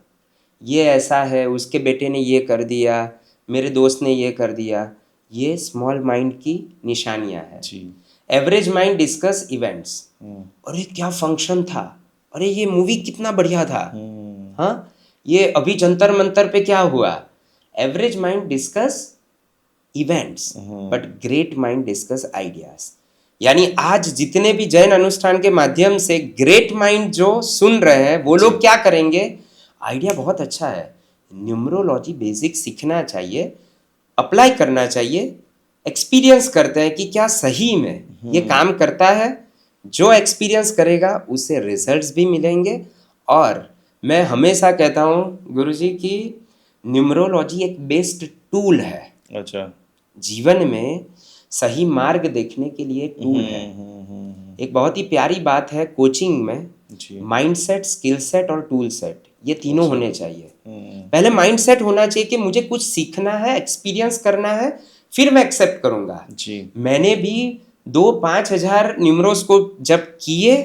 ये ऐसा है, उसके बेटे ने ये कर दिया, मेरे दोस्त ने ये कर दिया, ये स्मॉल माइंड की निशानियां हैं। जी एवरेज माइंड डिस्कस इवेंट्स, हम्म अरे क्या फंक्शन था, अरे ये मूवी कितना बढ़िया था, हम्म हाँ ये अभी जंतर मंतर पे क्या हुआ। Average mind discuss events, but great mind discuss ideas. यानी आज जितने भी जैन अनुष्ठान के माध्यम से ग्रेट माइंड जो सुन रहे हैं, वो लोग क्या करेंगे, आइडिया बहुत अच्छा है, न्यूमरोलॉजी बेसिक सीखना चाहिए, अप्लाई करना चाहिए, एक्सपीरियंस करते हैं कि क्या सही में ये काम करता है। जो एक्सपीरियंस करेगा उसे रिजल्ट्स भी मिलेंगे। और मैं हमेशा कहता हूँ गुरुजी कि न्यूमरोलॉजी एक बेस्ट टूल है, अच्छा जीवन में सही मार्ग देखने के लिए टूल है। एक बहुत ही प्यारी बात है कोचिंग में, जी माइंडसेट, स्किल सेट और टूल सेट, ये तीनों होने चाहिए। हम्म पहले माइंडसेट होना चाहिए कि मुझे कुछ सीखना है, एक्सपीरियंस करना है, फिर मैं एक्सेप्ट करूंगा। जी मैंने भी 2-5 हजार न्यूमरोस्कोप जब किए,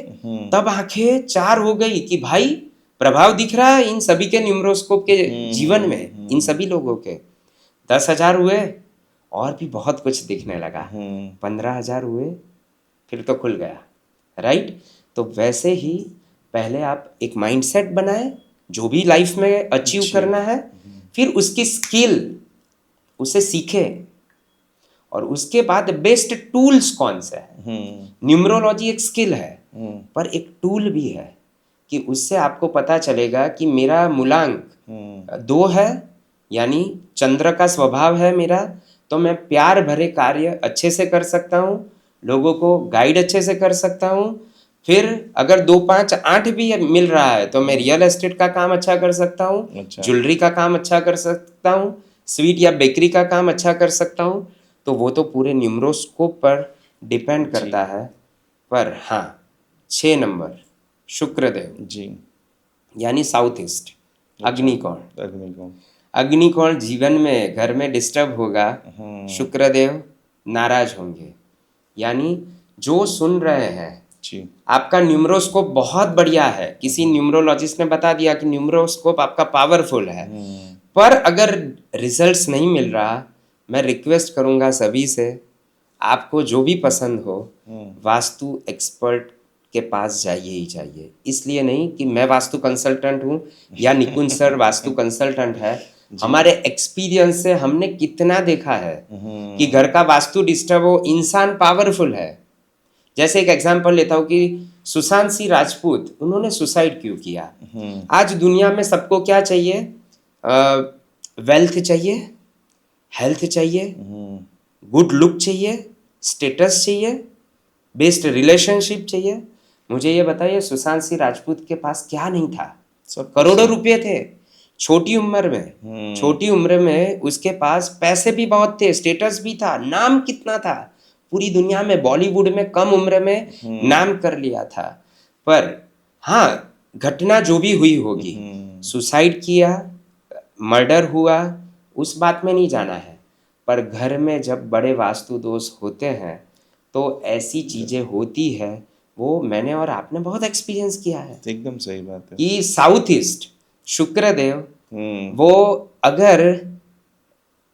तब आंखें चार हो गई कि भाई प्रभाव दिख रहा है इन सभी के न्यूमरोस्कोप के जीवन में, इन सभी लोगों के। 10,000 हुए और भी बहुत कुछ दिखने लगा, 15,000 हुए फिर तो खुल गया, राइट। तो वैसे ही पहले आप एक माइंडसेट बनाए, जो भी लाइफ में अचीव करना है, फिर उसकी स्किल उसे सीखे, और उसके बाद बेस्ट टूल्स कौन से हैं। न्यूमरोलॉजी एक स्किल है, पर एक टूल भी है कि उससे आपको पता चलेगा कि मेरा मूलांक 2 है, यानी चंद्र का स्वभाव है मेरा, तो मैं प्यार भरे कार्य अच्छे से कर सकता हूँ, लोगों को गाइड अच्छे से कर सकता हूँ। फिर अगर 2, 5, 8 भी मिल रहा है तो मैं रियल एस्टेट का काम अच्छा कर सकता हूँ, अच्छा। ज्वेलरी का काम अच्छा कर सकता हूँ, स्वीट या बेकरी का काम अच्छा कर सकता हूँ। तो वो तो पूरे न्यूमरोस्कोप पर डिपेंड करता है। पर हाँ, 6 नंबर शुक्रदेव जी यानी साउथ ईस्ट, अग्निकोण। अग्निकोण अग्निकोण जीवन में घर में डिस्टर्ब होगा, शुक्रदेव नाराज होंगे। यानी जो सुन रहे हैं, जी आपका न्यूमरोस्कोप बहुत बढ़िया है, किसी न्यूमरोलॉजिस्ट ने बता दिया कि न्यूमरोस्कोप आपका पावरफुल है, पर अगर रिजल्ट्स नहीं मिल रहा, मैं रिक्वेस्ट करूंगा सभी से, आपको जो भी पसंद हो, वास्तु एक्सपर्ट के पास जाइए ही जाइए। इसलिए नहीं कि मैं वास्तु कंसल्टेंट हूँ या निकुंज सर वास्तु कंसल्टेंट है, हमारे एक्सपीरियंस से हमने कितना देखा है कि घर का वास्तु डिस्टर्ब हो, इंसान पावरफुल है, जैसे एक एग्जांपल लेता हूँ कि सुशांत सिंह राजपूत, उन्होंने सुसाइड क्यों किया? आज दुनिया में सबको क्या चाहिए? वेल्थ चाहिए, हेल्थ चाहिए, गुड लुक चाहिए, स्टेटस चाहिए, बेस्ट रिलेशनशिप चाहिए। मुझे ये बताइए, सुशांत सिंह राजपूत के पास क्या नहीं था? सब करोड़ों रुपए थे। छोटी उम्र में उसके पास पैसे भी बहुत थे, स्टेटस भी था, नाम कितना था, पूरी दुनिया में, बॉलीवुड में कम उम्र में नाम कर लिया था। पर हाँ, घटना जो भी हुई होगी, सुसाइड किया, मर्डर हुआ, उस बात में नहीं जाना है। पर घर में जब बड़े वास्तु दोष होते हैं तो ऐसी चीजें होती है। वो मैंने और आपने बहुत एक्सपीरियंस किया है एकदम सही बात है कि साउथ ईस्ट शुक्रदेव, हम्म वो अगर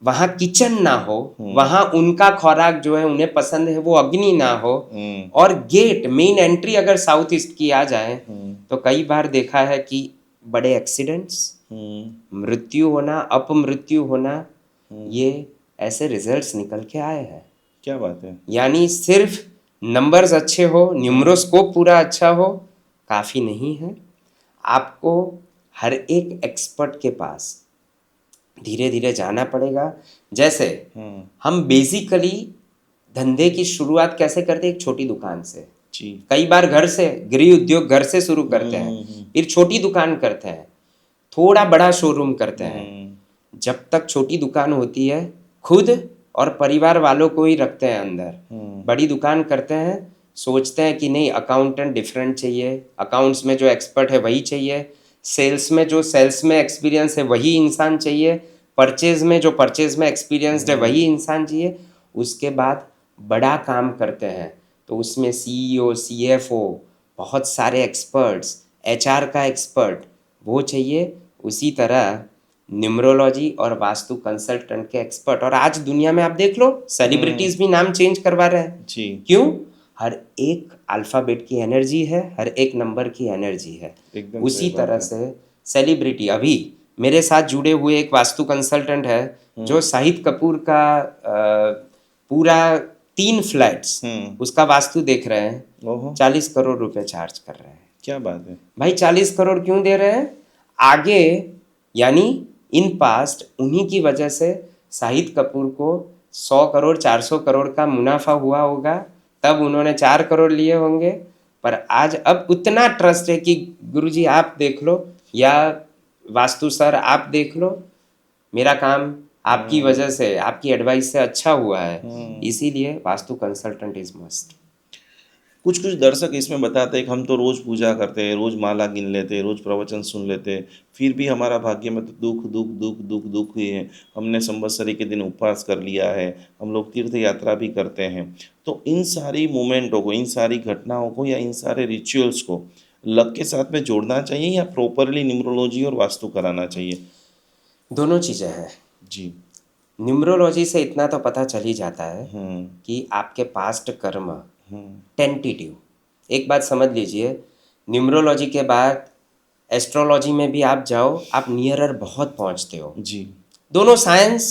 वहाँ किचन ना हो, वहाँ उनका खुराक जो है उन्हें पसंद है वो अग्नि ना हो, और गेट मेन एंट्री अगर साउथ ईस्ट की आ जाए तो कई बार देखा है कि बड़े एक्सीडेंट्स, मृत्यु होना, अपमृत्यु होना, ये ऐसे रिजल्ट्स निकल के आए हैं। क्या बात है। यानी सिर्फ नंबर्स अच्छे हो, न्यूमरोस्कोप पूरा अच्छा हो काफ़ी नहीं है। आपको हर एक एक्सपर्ट के पास धीरे धीरे जाना पड़ेगा। जैसे हम बेसिकली धंधे की शुरुआत कैसे करते हैं? एक छोटी दुकान से। जी। कई बार घर से, गृह उद्योग घर से शुरू करते हैं, फिर छोटी दुकान करते हैं, थोड़ा बड़ा शोरूम करते हैं। जब तक छोटी दुकान होती है खुद और परिवार वालों को ही रखते हैं अंदर। बड़ी दुकान करते हैं, सोचते हैं कि नहीं अकाउंटेंट डिफरेंट चाहिए, अकाउंट्स में जो एक्सपर्ट है वही चाहिए, सेल्स में जो सेल्स में एक्सपीरियंस है वही इंसान चाहिए, परचेज में जो परचेज में एक्सपीरियंस्ड है वही इंसान चाहिए। उसके बाद बड़ा काम करते हैं तो उसमें सीईओ, सीएफओ, बहुत सारे एक्सपर्ट्स, एचआर का एक्सपर्ट वो चाहिए। उसी तरह न्यूमरोलॉजी और वास्तु कंसल्टेंट के एक्सपर्ट। और आज दुनिया में आप देख लो, सेलिब्रिटीज भी नाम चेंज करवा रहे हैं। जी। क्यों? हर एक अल्फाबेट की एनर्जी है, हर एक नंबर की एनर्जी है। एकदम उसी सही बात तरह है। से सेलिब्रिटी, अभी मेरे साथ जुड़े हुए एक वास्तु कंसल्टेंट है जो शाहिद कपूर का पूरा 3 फ्लैट्स उसका वास्तु देख रहे हैं, ओहो 40 करोड़ रुपए चार्ज कर रहे हैं। क्या बात है। भाई 40 करोड़ क्यों दे रहे हैं? आगे यानी इन पास्ट उन्हीं की वजह से शाहिद कपूर को 100 करोड़ 400 करोड़ का मुनाफा हुआ होगा, तब उन्होंने 4 करोड़ लिए होंगे। पर आज अब उतना ट्रस्ट है कि गुरुजी आप देख लो, या वास्तु सर आप देख लो, मेरा काम आपकी वजह से, आपकी एडवाइस से अच्छा हुआ है। इसीलिए वास्तु कंसल्टेंट इज मस्ट। कुछ कुछ दर्शक इसमें बताते हैं कि हम तो रोज़ पूजा करते हैं, रोज़ माला गिन लेते हैं, रोज़ प्रवचन सुन लेते हैं, फिर भी हमारा भाग्य में तो दुख दुख दुख दुख दुख ही है। हमने संवत्सरी के दिन उपवास कर लिया है, हम लोग तीर्थ यात्रा भी करते हैं। तो इन सारी मोमेंटों को, इन सारी घटनाओं को या इन सारे रिचुअल्स को लक के साथ में जोड़ना चाहिए या प्रॉपरली न्यूमरोलॉजी और वास्तु कराना चाहिए? दोनों चीज़ें हैं जी। न्यूमरोलॉजी से इतना तो पता चल ही जाता है कि आपके पास्ट कर्म टेंटेटिव। एक बात समझ लीजिए, न्यूमरोलॉजी के बाद एस्ट्रोलॉजी में भी आप जाओ, आप नियरर बहुत पहुंचते हो। जी। दोनों साइंस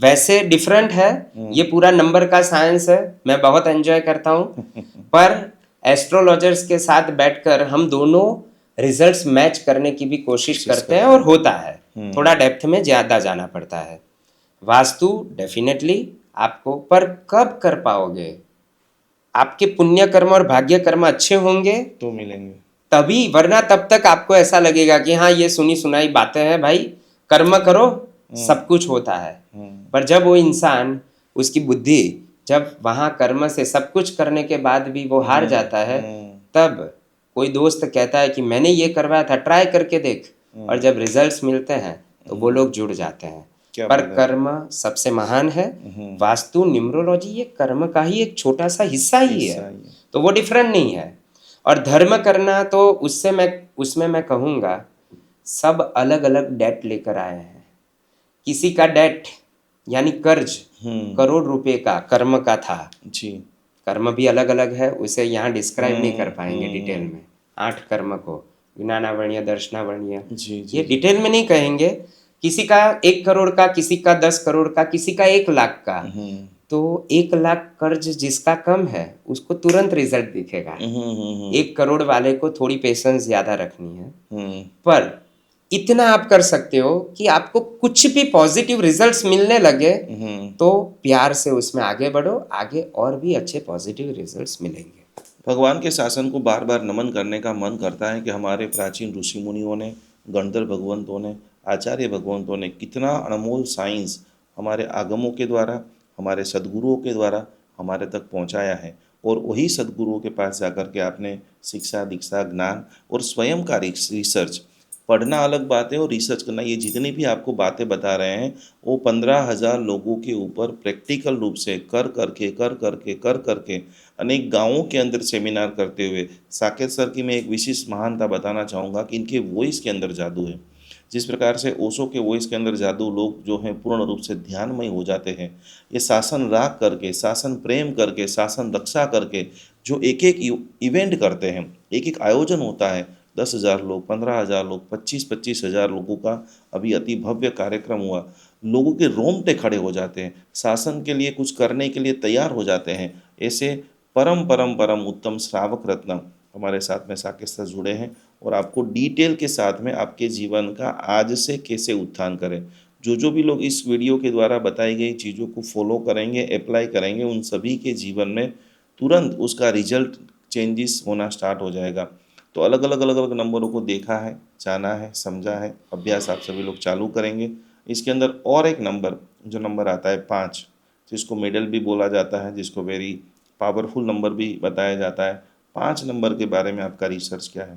वैसे डिफरेंट है, ये पूरा नंबर का साइंस है, मैं बहुत एंजॉय करता हूँ। पर एस्ट्रोलॉजर्स के साथ बैठकर हम दोनों रिजल्ट्स मैच करने की भी कोशिश करते हैं और होता है। थोड़ा डेप्थ में ज़्यादा जाना पड़ता है। वास्तु डेफिनेटली आपको, पर कब कर पाओगे? आपके पुण्य कर्म और भाग्य कर्म अच्छे होंगे तो मिलेंगे तभी, वरना तब तक आपको ऐसा लगेगा कि हाँ ये सुनी सुनाई बातें हैं, भाई कर्म करो सब कुछ होता है। पर जब वो इंसान, उसकी बुद्धि जब वहाँ कर्म से सब कुछ करने के बाद भी वो हार जाता है, तब कोई दोस्त कहता है कि मैंने ये करवाया था, ट्राई करके देख, और जब रिजल्ट्स मिलते हैं तो वो लोग जुड़ जाते हैं। पर कर्म सबसे महान है। वास्तु न्यूमरोलॉजी ये कर्म का ही एक छोटा सा हिस्सा ही है, तो वो डिफरेंट नहीं है। और धर्म करना तो उसमें मैं कहूँगा सब अलग अलग डेट लेकर आए हैं। किसी का डेट यानी कर्ज करोड़ रुपए का कर्म का था जी। कर्म भी अलग अलग है, उसे यहाँ डिस्क्राइब नहीं कर पाएंगे डिटेल में। 8 कर्म को ज्ञानावर्णीय, दर्शनावर्णीय, ये डिटेल में नहीं कहेंगे। किसी का 1 करोड़ का, किसी का 10 करोड़ का, किसी का 1 लाख का, तो 1 लाख कर्ज जिसका कम है उसको तुरंत रिजल्ट दिखेगा। 1 करोड़ वाले को थोड़ी पेशेंस ज्यादा रखनी है, पर इतना आप कर सकते हो कि आपको कुछ भी पॉजिटिव रिजल्ट्स मिलने लगे तो प्यार से उसमें आगे बढ़ो, आगे और भी अच्छे पॉजिटिव रिजल्ट्स मिलेंगे। भगवान के शासन को बार बार नमन करने का मन करता है कि हमारे प्राचीन ऋषि मुनियों ने, गणधर भगवंतों ने, आचार्य भगवंतों ने कितना अनमोल साइंस हमारे आगमों के द्वारा, हमारे सद्गुरुओं के द्वारा हमारे तक पहुंचाया है। और वही सद्गुरुओं के पास जाकर के आपने शिक्षा, दीक्षा, ज्ञान और स्वयं का रिसर्च, पढ़ना अलग बात है और रिसर्च करना, ये जितनी भी आपको बातें बता रहे हैं वो 15,000 लोगों के ऊपर प्रैक्टिकल रूप से कर करके अनेक गांवों के अंदर सेमिनार करते हुए, साकेत सर की मैं एक विशेष महानता बताना चाहूँगा कि इनके वॉइस के अंदर जादू है। जिस प्रकार से ओशो के वॉइस के अंदर जादू, लोग जो हैं पूर्ण रूप से ध्यानमय हो जाते हैं। ये शासन राग करके, शासन प्रेम करके, शासन रक्षा करके जो एक एक इवेंट करते हैं, एक एक आयोजन होता है, 10,000 लोग, 15,000 लोग, 25,000 लोगों का अभी अति भव्य कार्यक्रम हुआ। लोगों के रोंगटे खड़े हो जाते हैं, शासन के लिए कुछ करने के लिए तैयार हो जाते हैं। ऐसे परम परम परम उत्तम श्रावक रत्न हमारे साथ में साकेत सर जुड़े हैं और आपको डिटेल के साथ में आपके जीवन का आज से कैसे उत्थान करें, जो भी लोग इस वीडियो के द्वारा बताई गई चीज़ों को फॉलो करेंगे, अप्लाई करेंगे, उन सभी के जीवन में तुरंत उसका रिजल्ट चेंजेस होना स्टार्ट हो जाएगा। तो अलग अलग नंबरों को देखा है, जाना है, समझा है, अभ्यास आप सभी लोग चालू करेंगे। इसके अंदर और एक नंबर, जो नंबर आता है 5, जिसको मेडल भी बोला जाता है, जिसको वेरी पावरफुल नंबर भी बताया जाता है। 5 नंबर के बारे में आपका रिसर्च क्या है?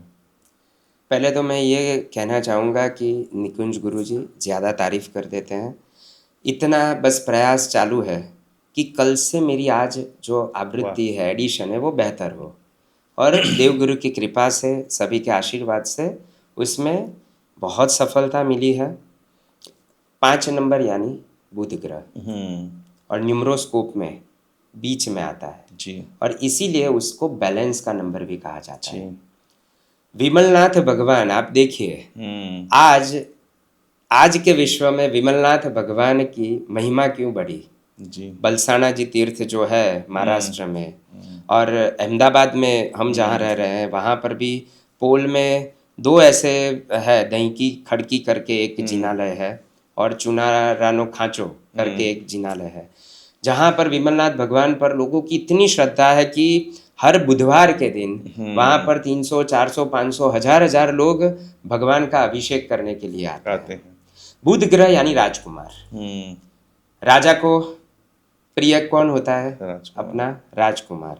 पहले तो मैं ये कहना चाहूँगा कि निकुंज गुरुजी ज़्यादा तारीफ कर देते हैं। इतना बस प्रयास चालू है कि कल से मेरी आज जो आवृत्ति है, एडिशन है, वो बेहतर हो, और देवगुरु की कृपा से, सभी के आशीर्वाद से उसमें बहुत सफलता मिली है। 5 नंबर यानी बुध ग्रह, और न्यूमरोस्कोप में बीच में आता है जी और इसीलिए उसको बैलेंस का नंबर भी कहा जाता जी। है। विमलनाथ भगवान, आप देखिए आज के विश्व में विमलनाथ भगवान की महिमा क्यों बढ़ी। जी बलसाना जी तीर्थ जो है महाराष्ट्र में, और अहमदाबाद में हम जहाँ रह रहे हैं वहाँ पर भी पोल में 2 ऐसे है, दही की खड़की करके एक जिनालय है और चुनारानो खांचो करके एक जिनालय है, जहाँ पर विमलनाथ भगवान पर लोगों की इतनी श्रद्धा है कि हर बुधवार के दिन वहाँ पर 300, 400, 500, हजार लोग भगवान का अभिषेक करने के लिए आते हैं। बुध ग्रह यानी राजकुमार, राजा को प्रिय कौन होता है? अपना राजकुमार।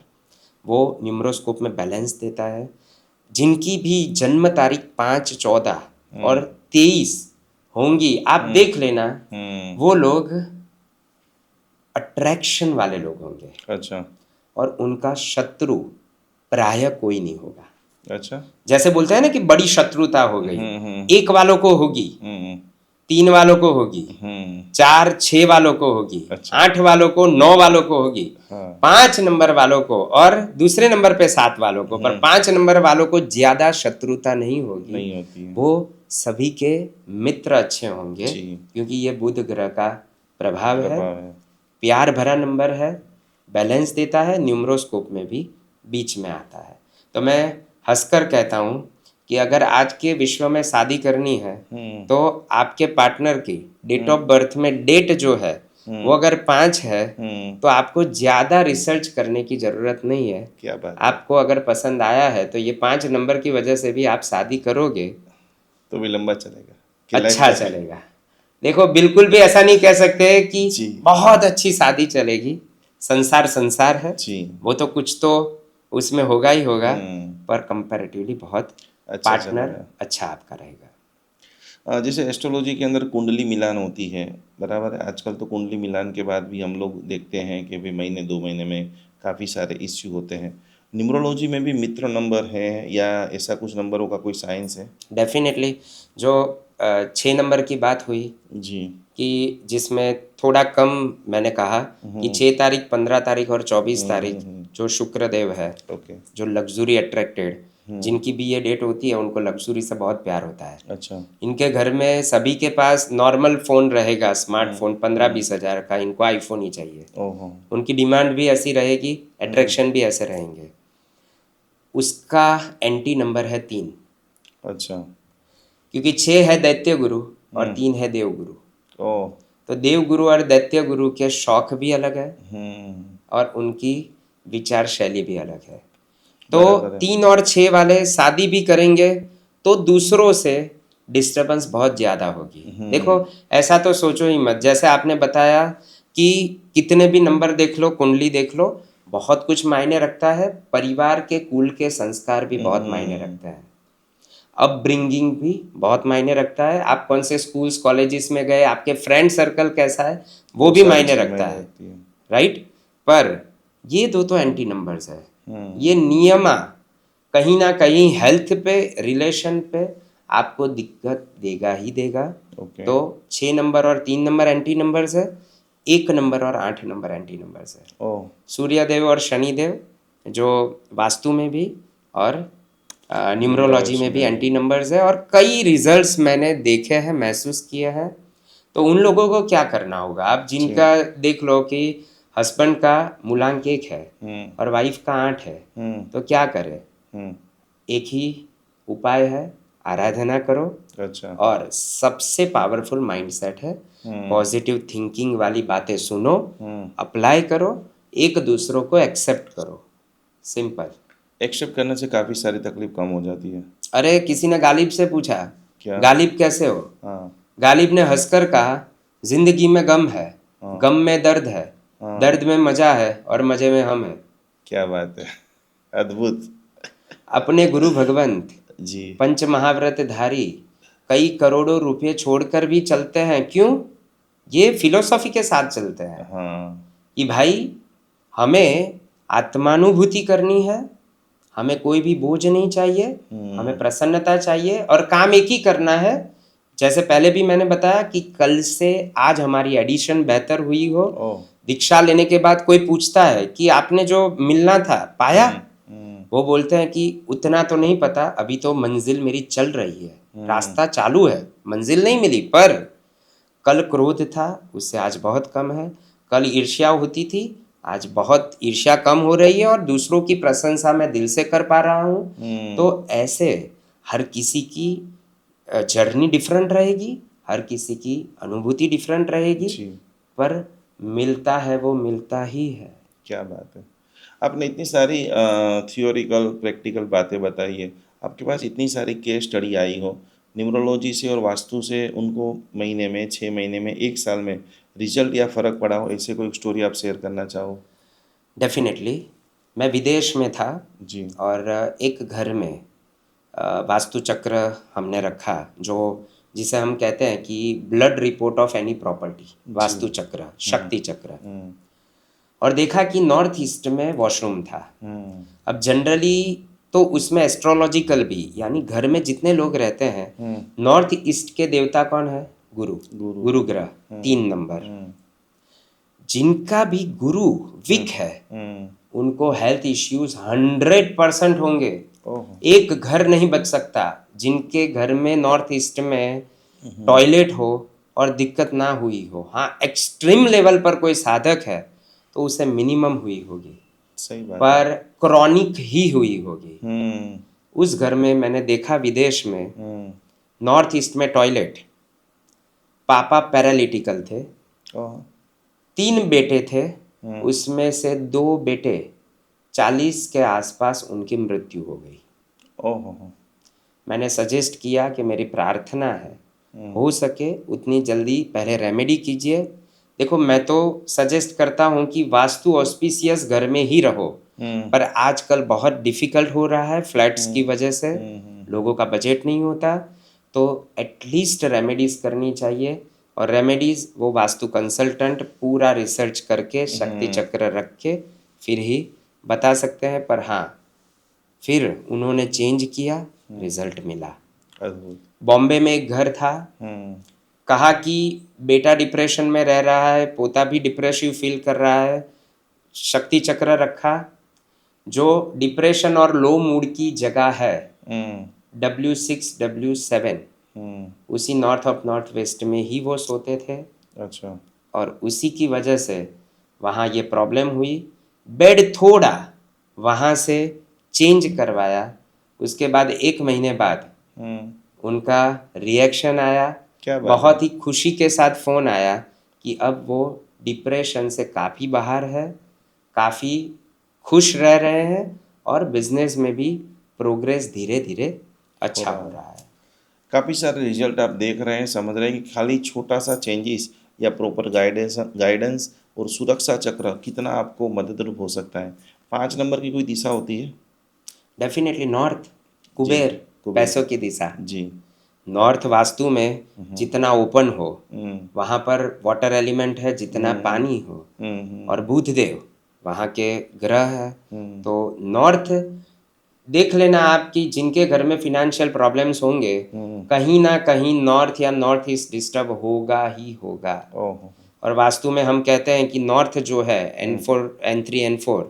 वो न्यूमरोस्कोप में बैलेंस देता है। जिनकी भी जन्म तारीख 5, 14 और 23 होंगी, आप देख लेना, वो लोग अट्रैक्शन वाले लोग होंगे। अच्छा। और उनका शत्रु प्राय कोई नहीं होगा। अच्छा। जैसे बोलते हैं ना कि बड़ी शत्रुता हो गई, 1 वालों को होगी, 3 वालों को होगी, 4, 6 वालों को होगी, 8 वालों को, 9 वालों को होगी, 5 नंबर वालों को, और दूसरे नंबर पे 7 वालों को, पर 5 नंबर वालों को ज्यादा शत्रुता नहीं होगी, नहीं होती है। वो सभी के मित्र अच्छे होंगे, क्योंकि ये बुध ग्रह का प्रभाव है। प्यार भरा नंबर है, बैलेंस देता है, न्यूमरोस्कोप में भी बीच में आता है। तो मैं हंसकर कहता हूँ कि अगर आज के विश्व में शादी करनी है तो आपके पार्टनर की डेट ऑफ बर्थ में डेट जो है वो अगर 5 है तो आपको ज्यादा रिसर्च करने की जरूरत नहीं है। क्या बात। आपको अगर पसंद आया है तो ये 5 नंबर की वजह से भी आप शादी करोगे तो भी लंबा चलेगा, अच्छा चलेगा। देखो, बिल्कुल भी ऐसा नहीं कह सकते कि बहुत अच्छी शादी चलेगी। संसार है, वो तो कुछ तो उसमें होगा ही होगा, पर कंपैरेटिवली बहुत पार्टनर अच्छा आपका रहेगा। जैसे एस्ट्रोलॉजी के अंदर कुंडली मिलान होती है, बराबर है। आजकल तो कुंडली मिलान के बाद भी हम लोग देखते हैं कि भाई महीने 2 महीने में काफ़ी सारे इश्यू होते हैं। न्यूमरोलॉजी में भी मित्र नंबर है या ऐसा कुछ नंबरों का कोई साइंस है? डेफिनेटली। जो 6 नंबर की बात हुई जी, कि जिसमें थोड़ा कम मैंने कहा कि 6 तारीख, 15 तारीख और 24 तारीख जो शुक्र देव है, जो लग्जरी अट्रैक्टेड, जिनकी भी ये डेट होती है उनको लग्जरी से बहुत प्यार होता है। अच्छा। इनके घर में सभी के पास नॉर्मल फ़ोन रहेगा, स्मार्टफोन 15-20 हज़ार का, इनको आईफोन ही चाहिए। ओहो। उनकी डिमांड भी ऐसी रहेगी, अट्रैक्शन भी ऐसे रहेंगे। उसका एंटी नंबर है 3, अच्छा। क्योंकि 6 है दैत्य गुरु और 3 है देव गुरु। ओह। तो देव गुरु और दैत्य गुरु के शौक भी अलग है हम्म। और उनकी विचार शैली भी अलग है। तो बराबर है। 3 और 6 वाले शादी भी करेंगे तो दूसरों से डिस्टरबेंस बहुत ज़्यादा होगी। देखो, ऐसा तो सोचो ही मत, जैसे आपने बताया कि कितने भी नंबर देख लो, कुंडली देख लो, बहुत कुछ मायने रखता है। परिवार के कुल के संस्कार भी बहुत मायने रखते हैं। अपब्रिंगिंग भी बहुत मायने रखता है। आप कौन से स्कूल्स कॉलेजेस में गए, आपके फ्रेंड सर्कल कैसा है, वो भी सारी मायने चीज़ रखता मायने है, रखती है। राइट। पर ये दो तो एंटी नंबर्स है। हम्म। ये नियमा कहीं ना कहीं हेल्थ पे, रिलेशन पे आपको दिक्कत देगा ही देगा। ओके। तो 6 नंबर और 3 नंबर एंटी नंबर्स है, 1 नंबर और 8 नंबर एंटी नंबर्स है। ओह। सूर्यदेव और शनिदेव जो वास्तु में भी और न्यूमरोलॉजी न्यूमरोलॉजी में भी में एंटी नंबर्स है। और कई रिजल्ट्स मैंने देखे हैं, महसूस किए हैं। तो उन लोगों को क्या करना होगा, आप जी। जिनका देख लो कि हस्बैंड का मूलांक 1 है हम्म। और वाइफ का 8 है, हम्म। तो क्या करें। हम्म। एक ही उपाय है, आराधना करो। अच्छा। और सबसे पावरफुल माइंडसेट है, हम्म। पॉजिटिव थिंकिंग वाली बातें सुनो, हम्म। अप्लाई करो, एक दूसरों को एक्सेप्ट करो। सिंपल। एक्सेप्ट करने से काफ़ी सारी तकलीफ कम हो जाती है। अरे किसी ने गालिब से पूछा, क्या? गालिब कैसे हो। हाँ। गालिब ने हंसकर कहा, जिंदगी में गम है, हाँ। गम में दर्द है, हाँ। दर्द में मजा है और मजे में हम हैं। क्या बात है। अद्भुत। अपने गुरु भगवंत जी। पंच महाव्रत धारी कई करोड़ों रुपए छोड़कर भी चलते हैं। क्यों? ये फिलोसॉफी के साथ चलते हैं हाँ। कि भाई हमें आत्मानुभूति करनी है, हमें कोई भी बोझ नहीं चाहिए, हमें प्रसन्नता चाहिए और काम एक ही करना है। जैसे पहले भी मैंने बताया कि कल से आज हमारी एडिशन बेहतर हुई हो। ओह। दीक्षा लेने के बाद कोई पूछता है कि आपने जो मिलना था पाया, हम्म। वो बोलते हैं कि उतना तो नहीं पता, अभी तो मंजिल मेरी चल रही है, रास्ता चालू है, मंजिल नहीं मिली। पर कल क्रोध था, उससे आज बहुत कम है। कल ईर्ष्या होती थी, आज बहुत ईर्ष्या कम हो रही है और दूसरों की प्रशंसा मैं दिल से कर पा रहा हूँ। तो ऐसे हर किसी की जर्नी डिफरेंट रहेगी, हर किसी की अनुभूति डिफरेंट रहेगी, जी। पर मिलता है वो मिलता ही है। क्या बात है। आपने इतनी सारी थियोरिकल प्रैक्टिकल बातें बताई है। आपके पास इतनी सारी केस स्टडी आई हो न्यूमरोलॉजी से और वास्तु से, उनको महीने में, 6 महीने में, 1 साल में रिजल्ट या फ़र्क पड़ा हो, ऐसे कोई स्टोरी आप शेयर करना चाहो? डेफिनेटली। मैं विदेश में था जी। और एक घर में वास्तु चक्र हमने रखा, जो जिसे हम कहते हैं कि blood report of any property, जी। वास्तु चक्र, शक्ति चक्र। हम्म। और देखा कि नॉर्थ ईस्ट में वॉशरूम था। हम्म। अब जनरली तो उसमें एस्ट्रोलॉजिकल भी, यानी घर में जितने लोग रहते हैं, नॉर्थ ईस्ट के देवता कौन है? गुरु। गुरु। गुरु ग्रह 3 नंबर। हम्म। जिनका भी गुरु वीक है हम्म। उनको हेल्थ इश्यूज 100% होंगे। ओह। एक घर नहीं बच सकता जिनके घर में नॉर्थ ईस्ट में टॉयलेट हो और दिक्कत ना हुई हो। हाँ, एक्सट्रीम लेवल पर कोई साधक है तो उसे मिनिमम हुई होगी, सही बात है। पर क्रॉनिक ही हुई होगी। हम्म। उस घर में मैंने देखा विदेश में, हम्म। नॉर्थ ईस्ट में टॉयलेट, पापा पैरालिटिकल थे, ओह। 3 बेटे थे, उसमें से 2 बेटे 40 के आसपास उनकी मृत्यु हो गई। ओह। मैंने सजेस्ट किया कि मेरी प्रार्थना है हो सके उतनी जल्दी पहले रेमेडी कीजिए। देखो, मैं तो सजेस्ट करता हूँ कि वास्तु ऑस्पिशियस घर में ही रहो, पर आजकल बहुत डिफ़िकल्ट हो रहा है फ्लैट्स की वजह से, लोगों का बजट नहीं होता। तो एटलीस्ट रेमेडीज़ करनी चाहिए। और रेमेडीज़ वो वास्तु कंसल्टेंट पूरा रिसर्च करके शक्ति चक्र रख के फिर ही बता सकते हैं। पर हाँ, फिर उन्होंने चेंज किया, रिजल्ट मिला। अद्भुत। बॉम्बे में एक घर था, कहा कि बेटा डिप्रेशन में रह रहा है, पोता भी डिप्रेसिव फील कर रहा है, शक्ति चक्र रखा, जो डिप्रेशन और लो मूड की जगह है, हम्म W6 W7, हम्म उसी नॉर्थ ऑफ नॉर्थ वेस्ट में ही वो सोते थे अच्छा और उसी की वजह से वहाँ ये प्रॉब्लम हुई। बेड थोड़ा वहाँ से चेंज करवाया, उसके बाद 1 महीने बाद हम्म उनका रिएक्शन आया, क्या बात है। बहुत ही खुशी के साथ फ़ोन आया कि अब वो डिप्रेशन से काफ़ी बाहर है, काफ़ी खुश रह रहे हैं और बिजनेस में भी प्रोग्रेस धीरे धीरे हो अच्छा रहा हो है, रहा है। काफ़ी सारे रिजल्ट आप देख रहे हैं, समझ रहे हैं कि खाली छोटा सा चेंजेस या प्रॉपर गाइडेंस गाइडेंस और सुरक्षा चक्र कितना आपको मददरूप हो सकता है। 5 नंबर की कोई दिशा होती है? डेफिनेटली नॉर्थ, जी, कुबेर, कुबेर। पैसों की दिशा। जी। नॉर्थ वास्तु में जितना ओपन हो, हम्म वहाँ पर वाटर एलिमेंट है, जितना हम्म पानी हो, और हम्म बुध देव वहाँ के ग्रह है। हम्म तो नॉर्थ देख लेना आप कि जिनके घर में फिनेंशियल प्रॉब्लम्स होंगे, हम्म कहीं ना कहीं नॉर्थ या नॉर्थ ईस्ट डिस्टर्ब होगा ही होगा। ओहो। और वास्तु में हम कहते हैं कि नॉर्थ जो है हम्म N4 N3 N4,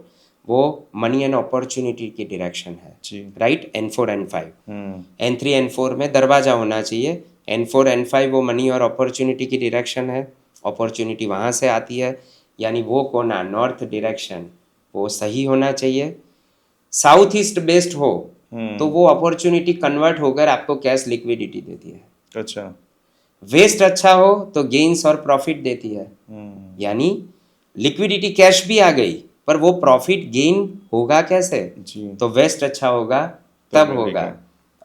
वो मनी एंड अपॉर्चुनिटी की डायरेक्शन है, जी। राइट। N4 N5, हम्म N3 N4 में दरवाजा होना चाहिए। N4 N5 वो मनी और अपॉर्चुनिटी की डायरेक्शन है, अपॉर्चुनिटी वहाँ से आती है, यानी वो कोना नॉर्थ डायरेक्शन वो सही होना चाहिए। साउथ ईस्ट बेस्ड हो तो वो अपॉर्चुनिटी कन्वर्ट होकर आपको कैश लिक्विडिटी देती है। अच्छा। वेस्ट अच्छा हो तो गेन्स और प्रॉफिट देती है, यानी लिक्विडिटी कैश भी आ गई पर वो प्रॉफिट गेन होगा कैसे, जी। तो वेस्ट अच्छा होगा तो तब होगा। मिलेगा।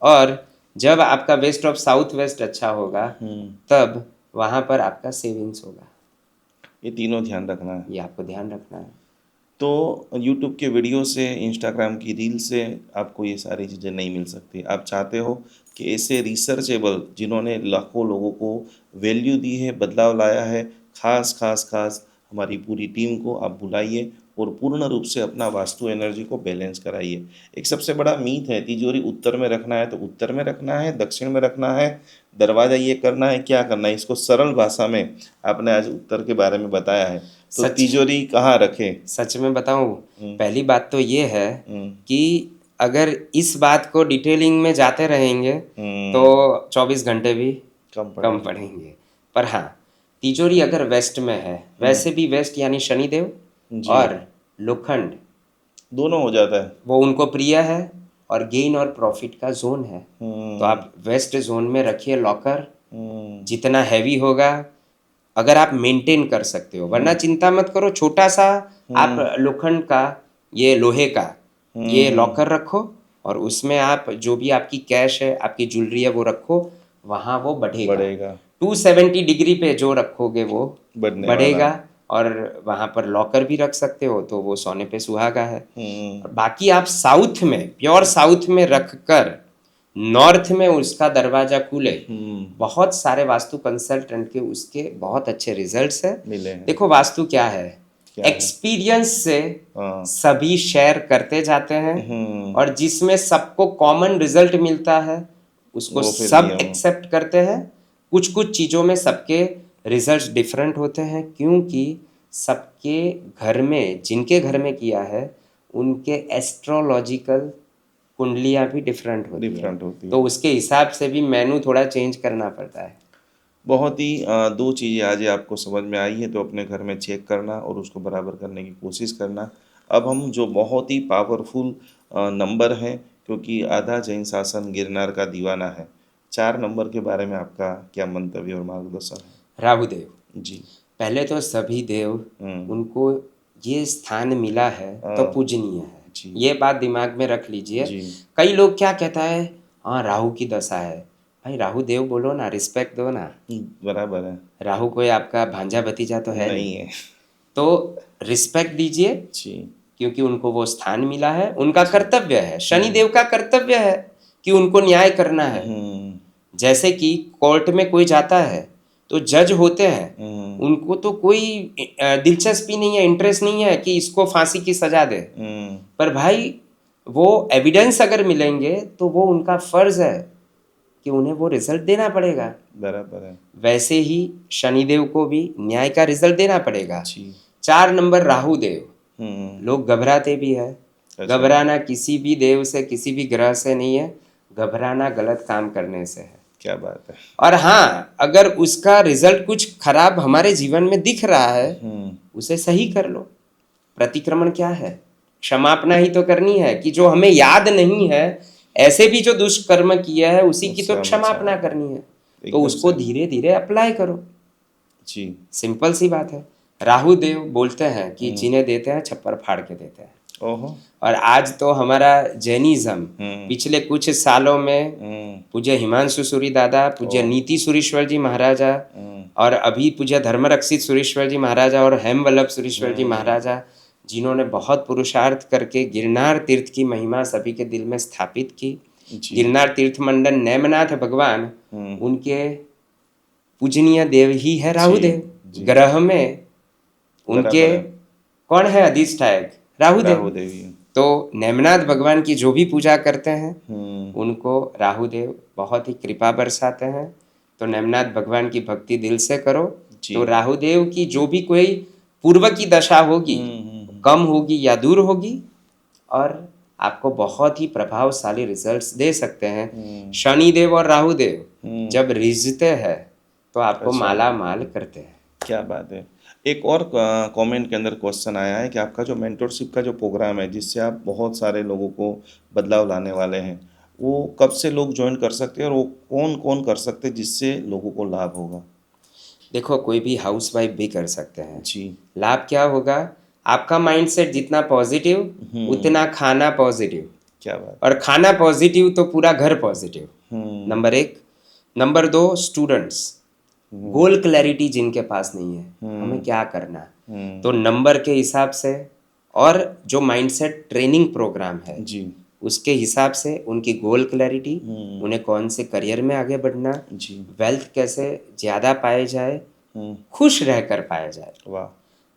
और जब आपका वेस्ट ऑफ साउथ वेस्ट अच्छा होगा हम्म तब वहाँ पर आपका सेविंग्स होगा। ये तीनों ध्यान रखना है। ये आपको ध्यान रखना है। तो यूट्यूब के वीडियो से, इंस्टाग्राम की रील से आपको ये सारी चीज़ें नहीं मिल सकती। आप चाहते हो कि ऐसे रिसर्चेबल जिन्होंने लाखों लोगों को वैल्यू दी है, बदलाव लाया है, खास खास खास हमारी पूरी टीम को आप बुलाइए और पूर्ण रूप से अपना वास्तु एनर्जी को बैलेंस कराइए। एक सबसे बड़ा मीथ है, तिजोरी उत्तर में रखना है तो उत्तर में रखना है, दक्षिण में रखना है, दरवाज़ा ये करना है, क्या करना है। इसको सरल भाषा में आपने आज उत्तर के बारे में बताया है। तो सच तिजोरी कहाँ रखें? सच में बताऊं, हम्म पहली बात तो ये है हम्म कि अगर इस बात को डिटेलिंग में जाते रहेंगे तो हम्म, 24 घंटे भी कम कम पड़ेगा। पड़ेंगे। पर हाँ, तिजोरी अगर वेस्ट में है, वैसे भी वेस्ट यानी शनिदेव जी। और लोखंड, दोनों हो जाता है। वो उनको प्रिय है और गेन और प्रॉफिट का जोन है। तो हम्म आप वेस्ट जोन में रखिए लॉकर, हम्म जितना हैवी होगा अगर आप मेंटेन कर सकते हो, वरना चिंता मत करो, छोटा सा आप हम्म लोखंड का, ये लोहे का ये हम्म लॉकर रखो और उसमें आप जो भी आपकी कैश है, आपकी ज्वेलरी है वो रखो, वहाँ वो बढ़ेगा। बढ़ेगा। 270 डिग्री पे जो रखोगे वो बढ़ने वाला। बढ़ेगा। और वहाँ पर लॉकर भी रख सकते हो तो वो सोने पे सुहागा है। हम्म और बाकी आप साउथ में, प्योर साउथ में रख कर नॉर्थ में उसका दरवाजा खुले, बहुत सारे वास्तु कंसल्टेंट के उसके बहुत अच्छे रिजल्ट्स है। मिले हैं। देखो वास्तु क्या है, क्या है? एक्सपीरियंस से हाँ। सभी शेयर करते जाते हैं हम्म और जिसमें सबको कॉमन रिजल्ट मिलता है उसको वो फिर सब नियम। एक्सेप्ट करते हैं। कुछ कुछ चीज़ों में सबके रिजल्ट्स डिफरेंट होते हैं, क्योंकि सबके घर में, जिनके घर में किया है, उनके एस्ट्रोलॉजिकल कुंडलियाँ भी डिफरेंट होती है, डिफरेंट होती तो है। उसके हिसाब से भी मेनू थोड़ा चेंज करना पड़ता है। बहुत ही दो चीज़ें आज आपको समझ में आई है तो अपने घर में चेक करना और उसको बराबर करने की कोशिश करना। अब हम जो बहुत ही पावरफुल नंबर है, क्योंकि आधा जैन शासन गिरनार का दीवाना है, 4 नंबर के बारे में आपका क्या मंतव्य और मार्गदर्शन राहु देव, है? जी। पहले तो सभी देव, हम्म उनको ये स्थान मिला है तो हाँ। पूजनीय है, जी ये बात दिमाग में रख लीजिए। जी। कई लोग क्या कहता है, हाँ राहु की दशा है, भाई राहु देव बोलो ना, रिस्पेक्ट दो ना। बराबर है। राहु कोई आपका भांजा भतीजा तो है नहीं, नहीं है। तो रिस्पेक्ट दीजिए, जी क्योंकि उनको वो स्थान मिला है, उनका कर्तव्य है। हम्म शनिदेव का कर्तव्य है कि उनको न्याय करना है। हम्म जैसे कि कोर्ट में कोई जाता है तो जज होते हैं, हम्म उनको तो कोई दिलचस्पी नहीं है, इंटरेस्ट नहीं है कि इसको फांसी की सजा दे, हम्म पर भाई वो एविडेंस अगर मिलेंगे तो वो उनका फर्ज है कि उन्हें वो रिजल्ट देना पड़ेगा। बराबर है। वैसे ही शनिदेव को भी न्याय का रिजल्ट देना पड़ेगा। जी 4 नंबर राहु देव, हम्म लोग घबराते भी है, अच्छा। घबराना किसी भी देव से, किसी भी ग्रह से नहीं है, घबराना गलत काम करने से है। क्या बात है। और हाँ, अगर उसका रिजल्ट कुछ खराब हमारे जीवन में दिख रहा है, उसे सही कर लो। प्रतिक्रमण क्या है? क्षमापना ही तो करनी है, कि जो हमें याद नहीं है, ऐसे भी जो दुष्कर्म किया है उसी की उससे तो हमें क्षमापना क्षमा- करनी है। तो एकदम उसको सही। धीरे धीरे अप्लाई करो। जी। सिंपल सी बात है। राहु देव बोलते हैं कि जिन्हें देते हैं छप्पर फाड़ के देते हैं। ओहो। और आज तो हमारा जैनिज्म हम्म। पिछले कुछ सालों में पूज्य हिमांशु सूरी दादा, पूज्य नीति सुरीश्वर जी महाराजा, और अभी पूज्य धर्मरक्षित सुरीश्वर जी महाराजा और हेमवल्लभ सुरीश्वर जी महाराजा, जिन्होंने बहुत पुरुषार्थ करके गिरनार तीर्थ की महिमा सभी के दिल में स्थापित की। जी। गिरनार तीर्थ मंडल नेमनाथ भगवान, उनके पूजनीय देव ही है राहु देव। जी। ग्रह में उनके बराबर है। कौन है अधिष्ठायक? राहु देव। राहु देवी। तो नेमनाथ भगवान की जो भी पूजा करते हैं उनको राहु देव बहुत ही कृपा बरसाते हैं। तो नेमनाथ भगवान की भक्ति दिल से करो, जी। तो राहु देव की जो भी कोई पूर्व की दशा होगी कम होगी या दूर होगी, और आपको बहुत ही प्रभावशाली रिजल्ट्स दे सकते हैं। शनि देव और राहु देव जब रिझते हैं तो आपको अच्छा। माला माल करते हैं। क्या बात है। एक और कमेंट के अंदर क्वेश्चन आया है कि आपका जो मेंटरशिप का जो प्रोग्राम है जिससे आप बहुत सारे लोगों को बदलाव लाने वाले हैं, वो कब से लोग ज्वाइन कर सकते हैं और वो कौन कौन कर सकते हैं जिससे लोगों को लाभ होगा? देखो, कोई भी हाउसवाइफ भी कर सकते हैं। जी। लाभ क्या होगा? आपका माइंडसेट जितना पॉजिटिव उतना खाना पॉजिटिव, क्या बात। और खाना पॉजिटिव तो पूरा घर पॉजिटिव। नंबर 1। नंबर 2, स्टूडेंट्स गोल क्लैरिटी जिनके पास नहीं है हमें क्या करना, तो नंबर के हिसाब से और जो माइंडसेट ट्रेनिंग प्रोग्राम है जी। उसके हिसाब से उनकी गोल क्लैरिटी, उन्हें कौन से करियर में आगे बढ़ना, जी। वेल्थ कैसे ज़्यादा पाए जाए, खुश रहकर पाया जाए। वाह।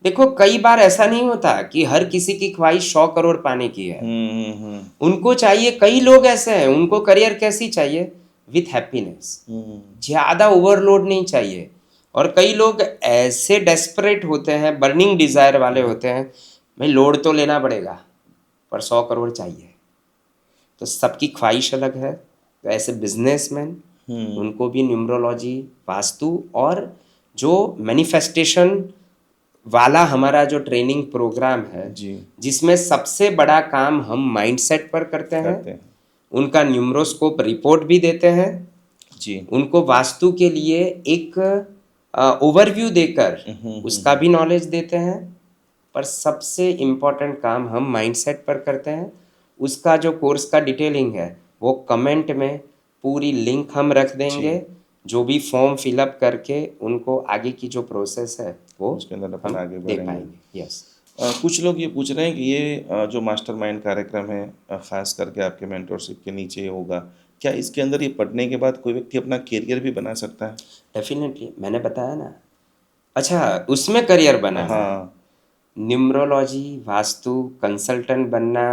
देखो, कई बार ऐसा नहीं होता कि हर किसी की ख्वाहिश 100 करोड़ पाने की है। उनको चाहिए, कई लोग ऐसे हैं उनको करियर कैसी चाहिए? विथ हैप्पीनेस, ज़्यादा ओवरलोड नहीं चाहिए। और कई लोग ऐसे डेस्परेट होते हैं, बर्निंग डिजायर वाले होते हैं, भाई लोड तो लेना पड़ेगा पर 100 करोड़ चाहिए। तो सबकी ख्वाहिश अलग है। तो ऐसे बिजनेसमैन, उनको भी न्यूमरोलॉजी, वास्तु और जो मैनिफेस्टेशन वाला हमारा जो ट्रेनिंग प्रोग्राम है जी। जिसमें सबसे बड़ा काम हम माइंडसेट पर करते हैं, उनका न्यूमरोस्कोप रिपोर्ट भी देते हैं जी। उनको वास्तु के लिए एक ओवरव्यू देकर उसका भी नॉलेज देते हैं। पर सबसे इम्पोर्टेंट काम हम माइंडसेट पर करते हैं। उसका जो कोर्स का डिटेलिंग है वो कमेंट में पूरी लिंक हम रख देंगे, जो भी फॉर्म फिलअप करके उनको आगे की जो प्रोसेस है वो उसके अंदर अपन हम आगे दे बढ़ेंगे। पाएंगे। यस। कुछ लोग ये पूछ रहे हैं कि ये जो मास्टरमाइंड कार्यक्रम है खास करके आपके मेंटरशिप के नीचे होगा, क्या इसके अंदर ये पढ़ने के बाद कोई व्यक्ति अपना करियर भी बना सकता है? डेफिनेटली, मैंने बताया ना। अच्छा, उसमें करियर बनाना है। हाँ। न्यूमरोलॉजी, वास्तु, कंसल्टेंट बनना,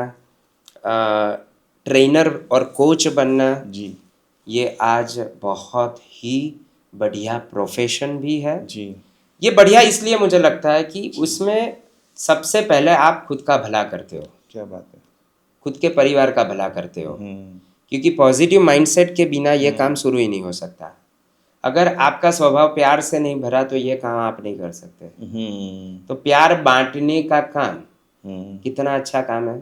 ट्रेनर और कोच बनना, जी। ये आज बहुत ही बढ़िया प्रोफेशन भी है। जी। ये बढ़िया इसलिए मुझे लगता है कि उसमें सबसे पहले आप खुद का भला करते हो, क्या बात है। खुद के परिवार का भला करते हो। क्योंकि पॉजिटिव माइंडसेट के बिना ये काम शुरू ही नहीं हो सकता। अगर आपका स्वभाव प्यार से नहीं भरा तो ये काम आप नहीं कर सकते। तो प्यार बांटने का काम कितना अच्छा काम है।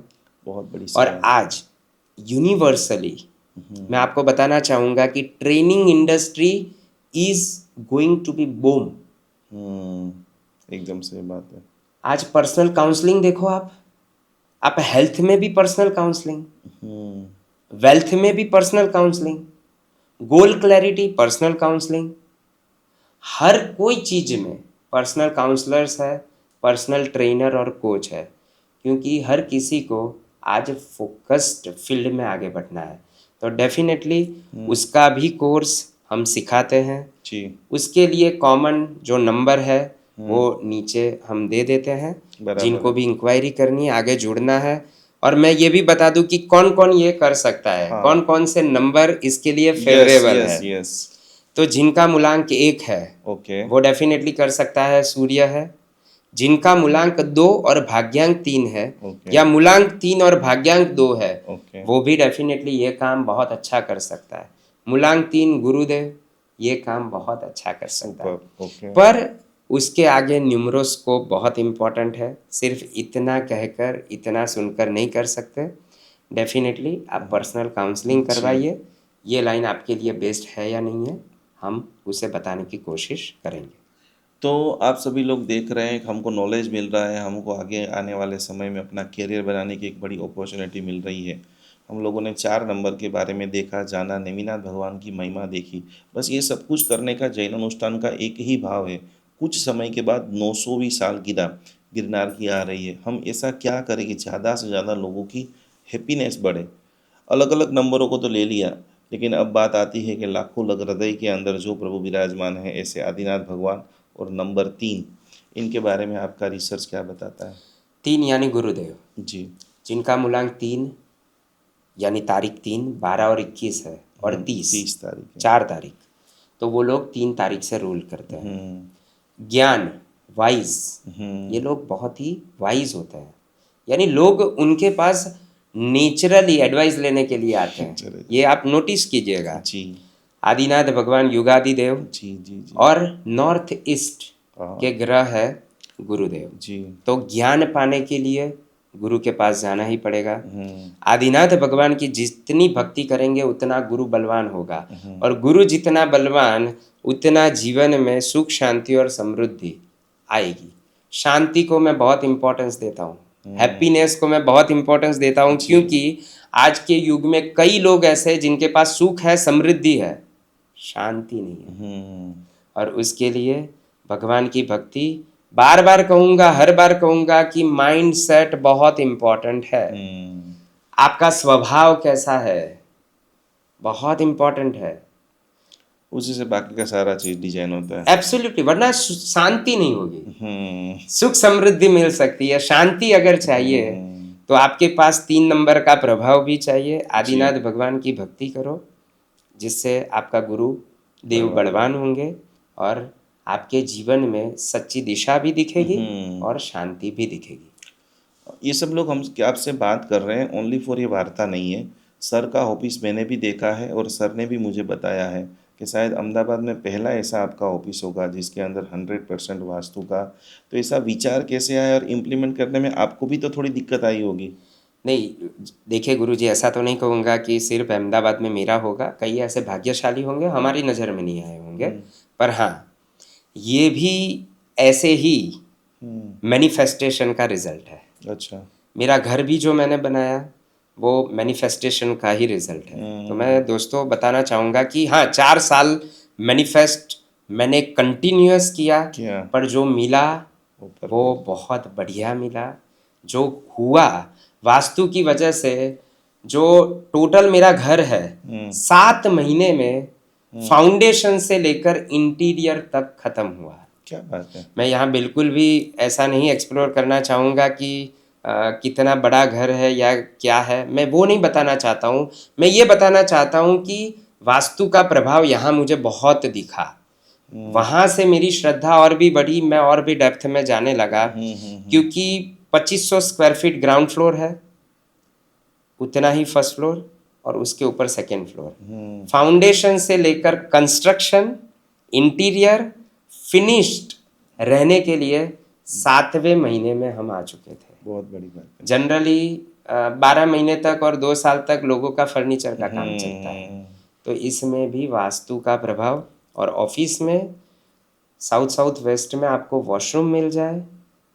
बहुत बड़ी और सेवा। आज यूनिवर्सली मैं आपको बताना चाहूँगा कि training industry is going to be boom. एकदम सही बात है। आज पर्सनल काउंसलिंग देखो, आप हेल्थ में भी पर्सनल काउंसलिंग, वेल्थ में भी पर्सनल काउंसलिंग, गोल क्लैरिटी पर्सनल काउंसलिंग, हर कोई चीज में पर्सनल काउंसलर्स है, पर्सनल ट्रेनर और कोच है। क्योंकि हर किसी को आज फोकस्ड फील्ड में आगे बढ़ना है। तो डेफिनेटली उसका भी कोर्स हम सिखाते हैं। जी। उसके लिए कॉमन जो नंबर है वो नीचे हम दे देते हैं। जिनको भी इंक्वायरी करनी है, आगे जुड़ना है। और मैं ये भी बता दूं कि कौन कौन ये कर सकता है, हाँ। कौन कौन से नंबर इसके लिए फेवरेबल है। यस। तो जिनका मूलांक 1 है ओके। वो डेफिनेटली कर सकता है। सूर्य है, जिनका मूलांक 2 और भाग्यांक 3 है, ओके या मूलांक 3 और भाग्यांक 2 है, ओके वो भी डेफिनेटली ये काम बहुत अच्छा कर सकता है। मूलांक 3 गुरुदेव ये काम बहुत अच्छा कर सकता है। सुपर ओके पर उसके आगे न्यूमरोस्कोप बहुत इम्पोर्टेंट है। सिर्फ इतना कहकर इतना सुनकर नहीं कर सकते। डेफिनेटली आप पर्सनल काउंसलिंग जी करवाइए। ये लाइन आपके लिए बेस्ट है या नहीं है, हम उसे बताने की कोशिश करेंगे। तो आप सभी लोग देख रहे हैं, हमको नॉलेज मिल रहा है, हमको आगे आने वाले समय में अपना करियर बनाने की एक बड़ी अपॉर्चुनिटी मिल रही है। हम लोगों ने 4 नंबर के बारे में देखा, जाना, नेमिनाथ भगवान की महिमा देखी। बस ये सब कुछ करने का जैन अनुष्ठान का एक ही भाव है, कुछ समय के बाद 900वीं सालगिरह गिरनार की आ रही है। हम ऐसा क्या करें कि ज़्यादा से ज़्यादा लोगों की हैप्पीनेस बढ़े। अलग अलग नंबरों को तो ले लिया, लेकिन अब बात आती है कि लाखों लग हृदय के अंदर जो प्रभु विराजमान है, ऐसे आदिनाथ भगवान। और नंबर 3, इनके बारे में आपका रिसर्च क्या बताता है? 3 यानी गुरुदेव, जी जिनका मूलांक 3 यानी तारीख 3, 12 और 21 है, और 30 30 तारीख है। 4 तारीख, तो वो लोग 3 तारीख से रूल करते हैं। हम्म ज्ञान, वाइज, ये हम्म लोग बहुत ही वाइज होते हैं, यानी लोग उनके पास नेचुरली एडवाइस लेने के लिए आते हैं। चले ये आप नोटिस कीजिएगा। जी आदिनाथ भगवान युगादि देव, जी जी जी और नॉर्थ ईस्ट हाँ के ग्रह है गुरुदेव। जी तो ज्ञान पाने के लिए गुरु के पास जाना ही पड़ेगा। हम्म आदिनाथ भगवान की जितनी भक्ति करेंगे उतना गुरु बलवान होगा, हम्म और गुरु जितना बलवान उतना जीवन में सुख शांति और समृद्धि आएगी। शांति को मैं बहुत इम्पोर्टेंस देता हूँ, हैप्पीनेस को मैं बहुत इम्पोर्टेंस देता हूँ, जी क्योंकि आज के युग में कई लोग ऐसे हैं जिनके पास सुख है, समृद्धि है, शांति नहीं है। हम्म और उसके लिए भगवान की भक्ति, बार बार कहूँगा, हर बार कहूँगा कि माइंड सेट बहुत इम्पोर्टेंट है। हम्म आपका स्वभाव कैसा है, बहुत इम्पोर्टेंट है। उसी से बाकी का सारा चीज़ डिजाइन होता है। एब्सोल्युटली, वरना शांति नहीं होगी। हम्म सुख समृद्धि मिल सकती है, शांति अगर चाहिए हम्म तो आपके पास 3 नंबर का प्रभाव भी चाहिए। जी आदिनाथ भगवान की भक्ति करो, जिससे आपका गुरु देव बलवान बलवान होंगे, और आपके जीवन में सच्ची दिशा भी दिखेगी हम्म और शांति भी दिखेगी। ये सब लोग हम क्या आपसे बात कर रहे हैं ओनली फॉर ये वार्ता नहीं है। सर का ऑफिस मैंने भी देखा है और सर ने भी मुझे बताया है कि शायद अहमदाबाद में पहला ऐसा आपका ऑफिस होगा जिसके अंदर 100% वास्तु का। तो ऐसा विचार कैसे आया और इम्प्लीमेंट करने में आपको भी तो थोड़ी दिक्कत आई होगी? नहीं, देखिए गुरुजी, ऐसा तो नहीं कहूँगा कि सिर्फ अहमदाबाद में मेरा होगा, कई ऐसे भाग्यशाली होंगे हमारी नज़र में नहीं आए होंगे। हम्म पर हाँ, ये भी ऐसे ही मैनिफेस्टेशन का रिजल्ट है। अच्छा मेरा घर भी जो मैंने बनाया वो मैनिफेस्टेशन का ही रिजल्ट है। तो मैं दोस्तों बताना चाहूँगा कि हाँ, 4 साल मैनिफेस्ट मैंने कंटिन्यूअस किया, क्या पर जो मिला ऊपर वो बहुत बढ़िया मिला। जो हुआ वास्तु की वजह से, जो टोटल मेरा घर है, 7 महीने में फाउंडेशन से लेकर इंटीरियर तक खत्म हुआ। क्या बात है। मैं यहाँ बिल्कुल भी ऐसा नहीं एक्सप्लोर करना चाहूँगा कि कितना बड़ा घर है या क्या है, मैं वो नहीं बताना चाहता हूँ। मैं ये बताना चाहता हूँ कि वास्तु का प्रभाव यहाँ मुझे बहुत दिखा। वहाँ से मेरी श्रद्धा और भी बढ़ी, मैं और भी डेप्थ में जाने लगा, क्योंकि 2500 स्क्वायर फीट ग्राउंड फ्लोर है, उतना ही फर्स्ट फ्लोर, और उसके ऊपर सेकेंड फ्लोर। फाउंडेशन से लेकर कंस्ट्रक्शन, इंटीरियर, फिनिश्ड रहने के लिए 7वें महीने में हम आ चुके थे। बहुत बड़ी बात है। जनरली 12 महीने तक और 2 साल तक लोगों का फर्नीचर का काम चलता है। तो इसमें भी वास्तु का प्रभाव। और ऑफिस में साउथ साउथ वेस्ट में आपको वॉशरूम मिल जाए,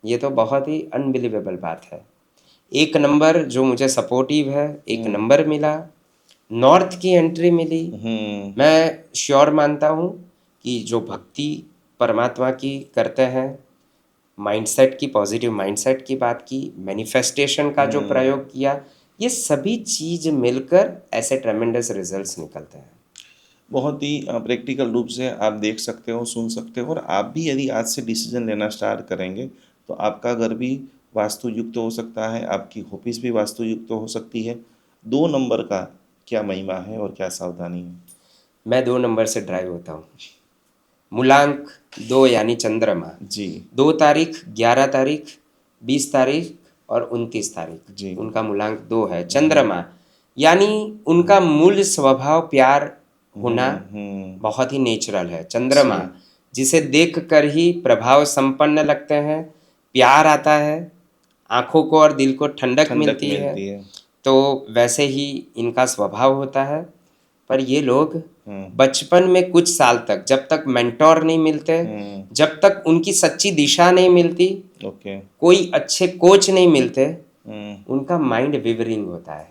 ये तो बहुत ही अनबिलीवेबल बात है। एक नंबर जो मुझे सपोर्टिव है, एक नंबर मिला। नॉर्थ की एंट्री मिली। मैं श्योर मानता हूँ कि जो भक्ति परमात्मा की करते हैं, माइंडसेट की, पॉजिटिव माइंडसेट की बात की, मैनिफेस्टेशन का जो प्रयोग किया, ये सभी चीज़ मिलकर ऐसे ट्रेमेंडस रिजल्ट्स निकलते हैं। बहुत ही प्रैक्टिकल रूप से आप देख सकते हो, सुन सकते हो, और आप भी यदि आज से डिसीजन लेना स्टार्ट करेंगे तो आपका घर भी वास्तु युक्त हो सकता है, आपकी ऑफिस भी वास्तु युक्त हो सकती है। 2 नंबर का क्या महिमा है और क्या सावधानी है? मैं 2 नंबर से ड्राइव होता हूँ। मूलांक 2 यानी चंद्रमा, जी 2 तारीख, 11 तारीख, 20 तारीख और 29 तारीख, जी उनका मूलांक 2 है। चंद्रमा यानी उनका मूल स्वभाव प्यार होना बहुत ही नेचुरल है। चंद्रमा जी जिसे देखकर ही प्रभाव संपन्न लगते हैं, प्यार आता है, आंखों को और दिल को ठंडक ठंडक मिलती है, मिलती है। तो वैसे ही इनका स्वभाव होता है। पर ये लोग हम्म बचपन में कुछ साल तक, जब तक मेंटोर नहीं मिलते, जब तक उनकी सच्ची दिशा नहीं मिलती, ओके कोई अच्छे कोच नहीं मिलते, हम्म उनका माइंड विवरिंग होता है।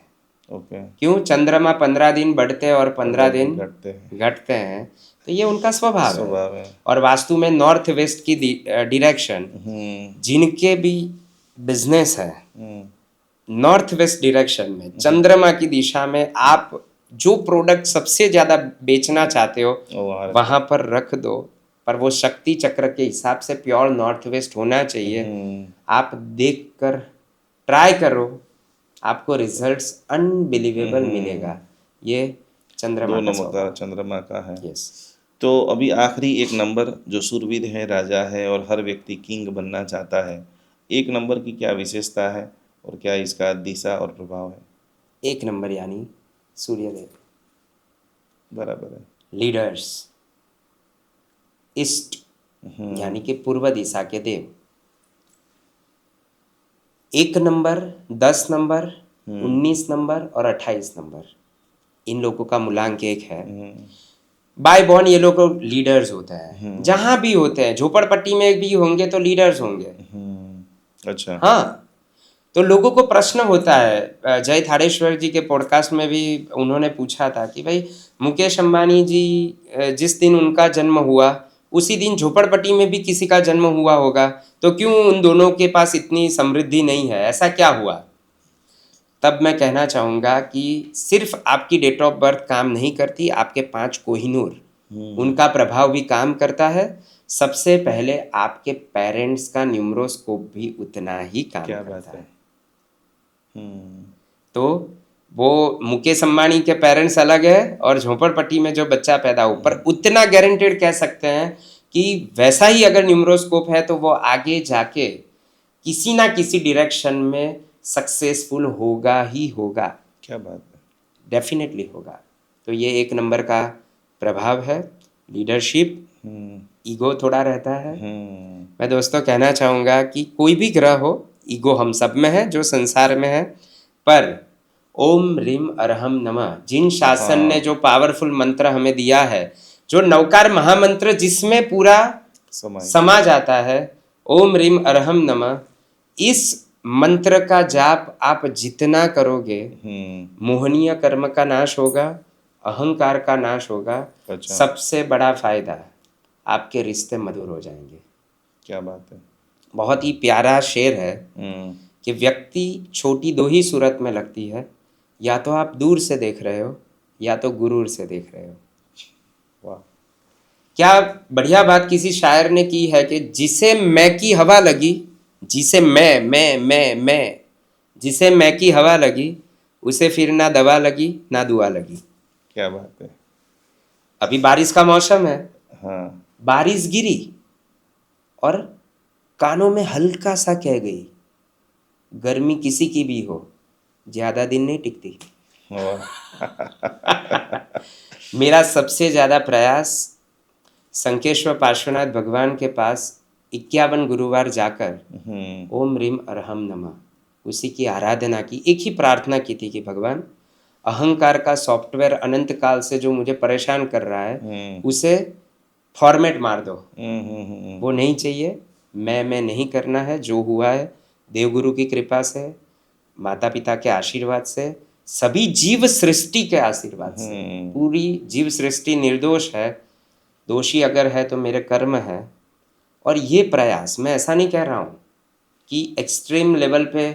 ओके क्यों? चंद्रमा 15 दिन बढ़ते और 15 दिन घटते हैं घटते हैं, तो ये उनका स्वभाव है। स्वभाव है। और वास्तु में नॉर्थ वेस्ट की डायरेक्शन, जिनके भी बिजनेस है नॉर्थ वेस्ट डायरेक्शन में, चंद्रमा की दिशा में, आप जो प्रोडक्ट सबसे ज्यादा बेचना चाहते हो वहां पर रख दो, पर वो शक्ति चक्र के हिसाब से प्योर नॉर्थ वेस्ट होना चाहिए। आप देख कर ट्राई करो, आपको रिजल्ट्स अनबिलीवेबल मिलेगा। ये चंद्रमा दो का नंबर का स्वभाव। चंद्रमा का है। यस। तो अभी आखिरी एक नंबर जो शूरवीर है, राजा है और हर व्यक्ति किंग बनना चाहता है, एक नंबर की क्या विशेषता है और क्या इसका दिशा और प्रभाव है? 1 नंबर यानी सूर्यदेव, बराबर है। लीडर्स, ईस्ट यानी कि पूर्व दिशा के देव। 1 नंबर, 10 नंबर, 19 नंबर और 28 नंबर, इन लोगों का मूलांक 1 है। बाय बॉर्न ये लोग लीडर्स होते हैं, जहां भी होते हैं, झोपड़पट्टी में भी होंगे तो लीडर्स होंगे। अच्छा हाँ, तो लोगों को प्रश्न होता है, जय थारेश्वर जी के पॉडकास्ट में भी उन्होंने पूछा था कि भाई मुकेश अंबानी जी, जिस दिन उनका जन्म हुआ उसी दिन झोपड़पट्टी में भी किसी का जन्म हुआ होगा, तो क्यों उन दोनों के पास इतनी समृद्धि नहीं है, ऐसा क्या हुआ? तब मैं कहना चाहूँगा कि सिर्फ आपकी डेट ऑफ बर्थ काम नहीं करती, आपके 5 कोहिनूर, उनका प्रभाव भी काम करता है। सबसे पहले आपके पेरेंट्स का न्यूमरोस्कोप भी उतना ही काम क्या बात करता है। है। तो वो मुकेश अंबानी के पेरेंट्स अलग है और झोपड़पट्टी में जो बच्चा पैदा हो, पर उतना गारंटेड कह सकते हैं कि वैसा ही अगर न्यूमरोस्कोप है तो वो आगे जाके किसी ना किसी डायरेक्शन में सक्सेसफुल होगा ही होगा। क्या बात है। डेफिनेटली होगा। तो ये 1 नंबर का प्रभाव है, लीडरशिप, ईगो थोड़ा रहता है। मैं दोस्तों कहना चाहूँगा कि कोई भी ग्रह हो, ईगो हम सब में है जो संसार में है, पर ओम ह्रीम अरहम नमः जिन शासन ने जो पावरफुल मंत्र हमें दिया है, जो नवकार महामंत्र जिसमें पूरा समा जाता है, ओम ह्रीम अरहम नमः, इस मंत्र का जाप आप जितना करोगे, मोहनीय कर्म का नाश होगा, अहंकार का नाश होगा। अच्छा। सबसे बड़ा फायदा, आपके रिश्ते मधुर हो जाएंगे। क्या बात है। बहुत ही प्यारा शेर है कि व्यक्ति छोटी 2 ही सूरत में लगती है, या तो आप दूर से देख रहे हो या तो गुरूर से देख रहे हो। वाह, क्या बढ़िया बात किसी शायर ने की है कि जिसे मैं की हवा लगी, जिसे मैं जिसे मैं की हवा लगी, उसे फिर ना दवा लगी ना दुआ लगी। क्या बात है। अभी बारिश का मौसम है, हाँ बारिश गिरी और कानों में हल्का सा कह गई, गर्मी किसी की भी हो ज्यादा दिन नहीं टिकती। मेरा सबसे ज्यादा प्रयास संकेश्वर पार्श्वनाथ भगवान के पास 51 गुरुवार जाकर ओम ह्रीम अरहम नमः उसी की आराधना की, एक ही प्रार्थना की थी कि भगवान अहंकार का सॉफ्टवेयर अनंत काल से जो मुझे परेशान कर रहा है उसे फॉर्मेट मार दो। वो नहीं चाहिए, मैं नहीं करना है, जो हुआ है देवगुरु की कृपा से, माता पिता के आशीर्वाद से, सभी जीव सृष्टि के आशीर्वाद से, पूरी जीव सृष्टि निर्दोष है, दोषी अगर है तो मेरे कर्म है। और ये प्रयास, मैं ऐसा नहीं कह रहा हूँ कि एक्सट्रीम लेवल पे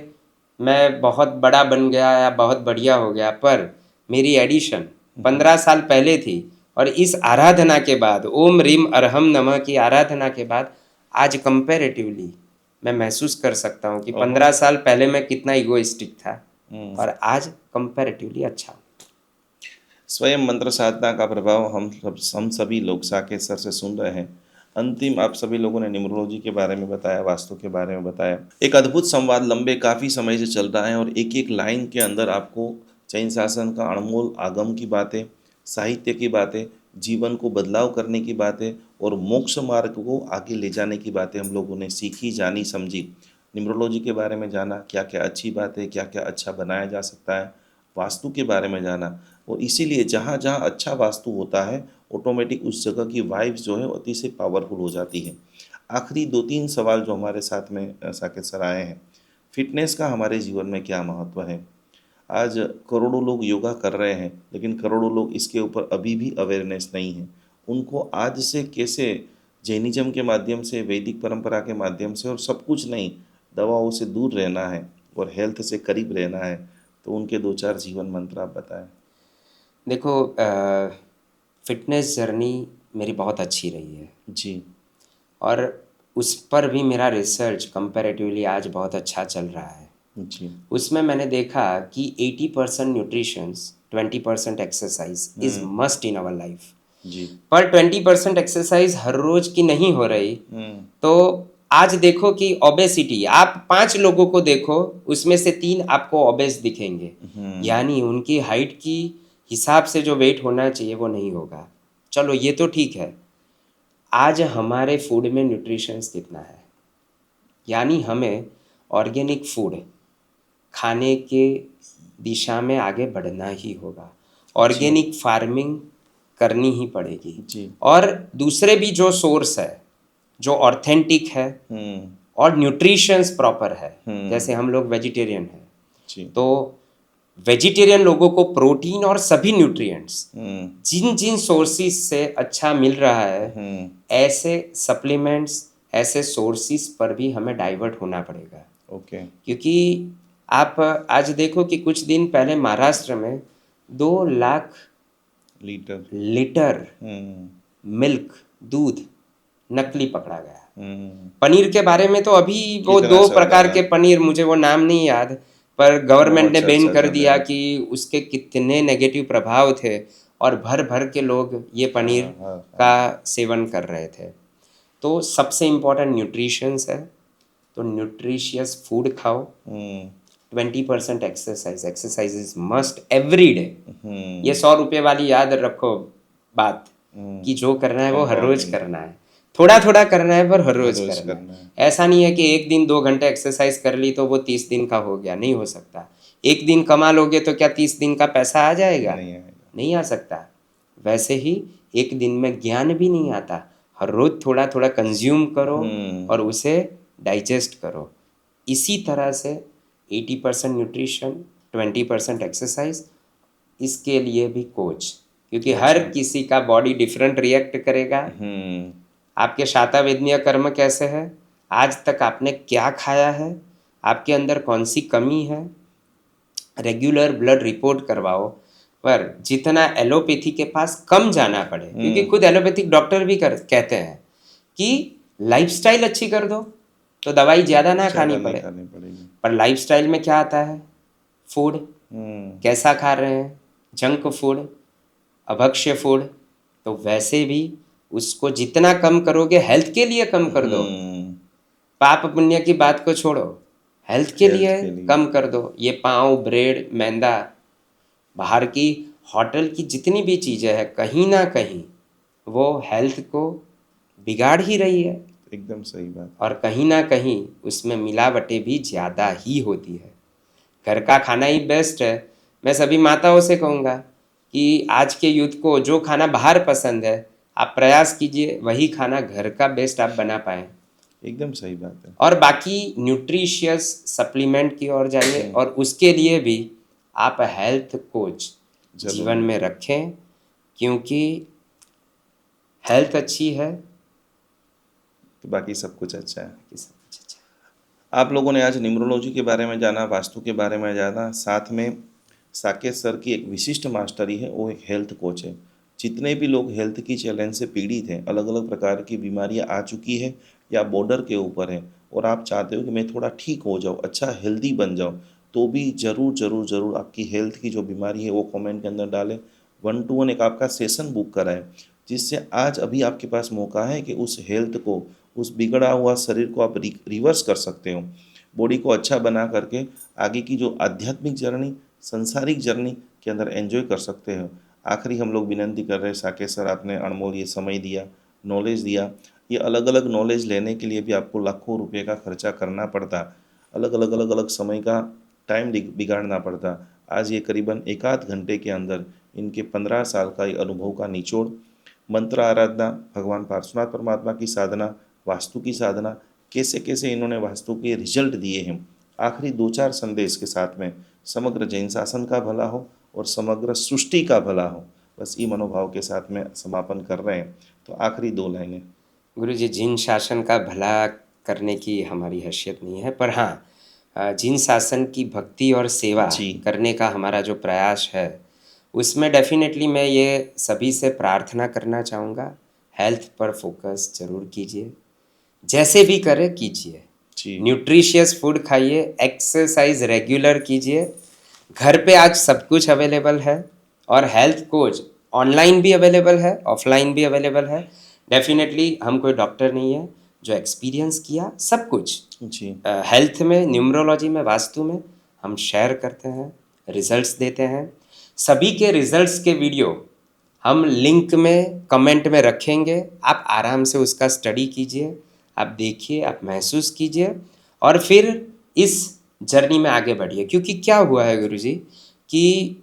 मैं बहुत बड़ा बन गया या बहुत बढ़िया हो गया, पर मेरी एडिशन 15 साल पहले थी और इस आराधना के बाद, ओम ह्रीम अरहम नमः की आराधना के बाद, आज कंपैरेटिवली मैं महसूस कर सकता हूँ कि 15 साल पहले मैं कितना इगोइस्टिक था और आज कंपैरेटिवली अच्छा हूँ। स्वयं मंत्र साधना का प्रभाव हम सभी लोग साकेत सर से सुन रहे हैं। अंतिम आप सभी लोगों ने न्यूमरोलॉजी के बारे में बताया, वास्तु के बारे में बताया। एक अद्भुत संवाद लंबे काफ़ी समय से चल रहा है और एक एक लाइन के अंदर आपको चैन शासन का अनमोल आगम की बातें, साहित्य की बातें, जीवन को बदलाव करने की बातें और मोक्ष मार्ग को आगे ले जाने की बातें हम लोगों ने सीखी, जानी, समझी। न्यूमरोलॉजी के बारे में जाना, क्या क्या अच्छी बात है, क्या क्या अच्छा बनाया जा सकता है, वास्तु के बारे में जाना। और इसीलिए जहाँ जहाँ अच्छा वास्तु होता है ऑटोमेटिक उस जगह की वाइब्स जो है अति से पावरफुल हो जाती है। आखिरी 2-3 सवाल जो हमारे साथ में साकेत सर आए हैं, फिटनेस का हमारे जीवन में क्या महत्व है? आज करोड़ों लोग योगा कर रहे हैं लेकिन करोड़ों लोग इसके ऊपर अभी भी अवेयरनेस नहीं है। उनको आज से कैसे जैनिज्म के माध्यम से, वैदिक परंपरा के माध्यम से और सब कुछ नहीं, दवाओं से दूर रहना है और हेल्थ से करीब रहना है, तो उनके 2-4 जीवन मंत्र आप बताएं। देखो, फिटनेस जर्नी मेरी बहुत अच्छी रही है जी। और उस पर भी मेरा रिसर्च कंपैरेटिवली आज बहुत अच्छा चल रहा है। जी। उसमें मैंने देखा कि 80% nutritions, 20% exercise is must in our life. जी। पर 20% एक्सरसाइज हर रोज की नहीं हो रही, हम्म। तो आज देखो कि ओबेसिटी, आप 5 लोगों को देखो, उसमें से 3 आपको ओबेस दिखेंगे, यानी उनकी हाइट की हिसाब से जो वेट होना चाहिए वो नहीं होगा। चलो ये तो ठीक है, आज हमारे फूड में न्यूट्रिशंस कितना है, यानी हमें ऑर्गेनिक फूड खाने के दिशा में आगे बढ़ना ही होगा, ऑर्गेनिक फार्मिंग करनी ही पड़ेगी। जी। और दूसरे भी जो सोर्स है जो ऑथेंटिक है और न्यूट्रिशंस प्रॉपर है, जैसे हम लोग वेजिटेरियन हैं, जी। तो वेजिटेरियन लोगों को प्रोटीन और सभी न्यूट्रिएंट्स जिन जिन सोर्सेस से अच्छा मिल रहा है, ऐसे सप्लीमेंट्स, ऐसे सोर्सेस पर भी हमें डाइवर्ट होना पड़ेगा। ओके। क्योंकि आप आज देखो कि कुछ दिन पहले महाराष्ट्र में 2 लाख लीटर मिल्क, दूध नकली पकड़ा गया। पनीर के बारे में तो अभी वो कितना 2 चल प्रकार रहा के है। पनीर, मुझे वो नाम नहीं याद, पर गवर्नमेंट ने अच्छा बैन अच्छा कर चल रहा दिया है। कि उसके कितने नेगेटिव प्रभाव थे और भर भर के लोग ये पनीर हाँ। का सेवन कर रहे थे। तो सबसे इम्पोर्टेंट न्यूट्रिशंस है, तो न्यूट्रिशियस फूड खाओ, 20% exercise, exercise is must every day. ये 100 रुपये वाली याद रखो बात, कि जो करना है वो हर रोज कंपाउंडिंग करना है, थोड़ा थोड़ा करना है पर हर हर रोज रोज करना करना है। है। ऐसा नहीं है कि एक दिन 2 घंटे एक्सरसाइज कर ली तो वो 30 दिन का हो गया, नहीं हो सकता। एक दिन कमा लोगे तो क्या 30 दिन का पैसा आ जाएगा? नहीं आएगा। नहीं आ सकता। वैसे ही एक दिन में ज्ञान भी नहीं आता, हर रोज थोड़ा थोड़ा कंज्यूम करो और उसे डाइजेस्ट करो। इसी तरह से 80% न्यूट्रिशन, 20% एक्सरसाइज, इसके लिए भी कोच, क्योंकि हर अच्छा। किसी का बॉडी डिफरेंट रिएक्ट करेगा। आपके शातावेदनीय कर्म कैसे है, आज तक आपने क्या खाया है, आपके अंदर कौन सी कमी है, रेगुलर ब्लड रिपोर्ट करवाओ। पर जितना एलोपैथी के पास कम जाना पड़े, क्योंकि खुद एलोपैथिक डॉक्टर भी कहते हैं कि लाइफस्टाइल अच्छी कर दो तो दवाई ज़्यादा ना खानी नहीं पड़े। खानी पड़ेगी। पर लाइफस्टाइल में क्या आता है? फूड कैसा खा रहे हैं, जंक फूड, अभक्ष्य फूड, तो वैसे भी उसको जितना कम करोगे, हेल्थ के लिए कम कर दो, पाप पुण्य की बात को छोड़ो, हेल्थ के लिए कम कर दो। ये पाव, ब्रेड, मैदा, बाहर की होटल की जितनी भी चीज़ें हैं, कहीं ना कहीं वो हेल्थ को बिगाड़ ही रही है। एकदम सही बात। और कहीं ना कहीं उसमें मिलावटें भी ज़्यादा ही होती है। घर का खाना ही बेस्ट है। मैं सभी माताओं से कहूँगा कि आज के यूथ को जो खाना बाहर पसंद है, आप प्रयास कीजिए वही खाना घर का बेस्ट आप बना पाएँ। एकदम सही बात है। और बाकी न्यूट्रिशियस सप्लीमेंट की ओर जाइए, और उसके लिए भी आप हेल्थ कोच जीवन में रखें, क्योंकि हेल्थ अच्छी है तो बाकी सब कुछ अच्छा है। सब कुछ अच्छा है। आप लोगों ने आज न्यूमरोलॉजी के बारे में जाना, वास्तु के बारे में जाना, साथ में साकेत सर की एक विशिष्ट मास्टरी है, वो एक हेल्थ कोच है। जितने भी लोग हेल्थ की चैलेंज से पीड़ित हैं, अलग अलग प्रकार की बीमारियां आ चुकी है या बॉर्डर के ऊपर है, और आप चाहते हो कि मैं थोड़ा ठीक हो जाऊँ, अच्छा हेल्दी बन जाऊँ, तो भी ज़रूर ज़रूर ज़रूर आपकी हेल्थ की जो बीमारी है वो कमेंट के अंदर डालें। 1 to 1 एक आपका सेशन बुक कराएं, जिससे आज अभी आपके पास मौका है कि उस हेल्थ को, उस बिगड़ा हुआ शरीर को आप रिवर्स कर सकते हो, बॉडी को अच्छा बना करके आगे की जो आध्यात्मिक जर्नी, संसारिक जर्नी के अंदर एंजॉय कर सकते हो। आखिरी हम लोग विनंती कर रहे हैं, साकेत सर आपने अनमोल ये समय दिया, नॉलेज दिया। ये अलग अलग नॉलेज लेने के लिए भी आपको लाखों रुपए का खर्चा करना पड़ता, अलग अलग समय का टाइम बिगाड़ना पड़ता। आज ये करीबन एक आध घंटे के अंदर इनके 15 साल का ये अनुभव का निचोड़, मंत्र आराधना, भगवान पार्श्वनाथ परमात्मा की साधना, वास्तु की साधना, कैसे कैसे इन्होंने वास्तु के रिजल्ट दिए हैं, आखिरी 2-4 संदेश के साथ में समग्र जैन शासन का भला हो और समग्र सृष्टि का भला हो, बस ये मनोभाव के साथ में समापन कर रहे हैं। तो आखिरी 2 लाइनें। गुरु जी, जिन शासन का भला करने की हमारी हैसियत नहीं है, पर हाँ जिन शासन की भक्ति और सेवा जी। करने का हमारा जो प्रयास है, उसमें डेफिनेटली मैं ये सभी से प्रार्थना करना चाहूँगा, हेल्थ पर फोकस जरूर कीजिए, जैसे भी करे कीजिए, जी। न्यूट्रिशियस फूड खाइए, एक्सरसाइज रेगुलर कीजिए। घर पे आज सब कुछ अवेलेबल है और हेल्थ कोच ऑनलाइन भी अवेलेबल है, ऑफलाइन भी अवेलेबल है। डेफिनेटली हम कोई डॉक्टर नहीं है, जो एक्सपीरियंस किया सब कुछ जी। हेल्थ में, न्यूमरोलॉजी में, वास्तु में हम शेयर करते हैं, रिजल्ट्स देते हैं। सभी के रिजल्ट्स के वीडियो हम लिंक में कमेंट में रखेंगे, आप आराम से उसका स्टडी कीजिए, आप देखिए, आप महसूस कीजिए और फिर इस जर्नी में आगे बढ़िए। क्योंकि क्या हुआ है गुरुजी कि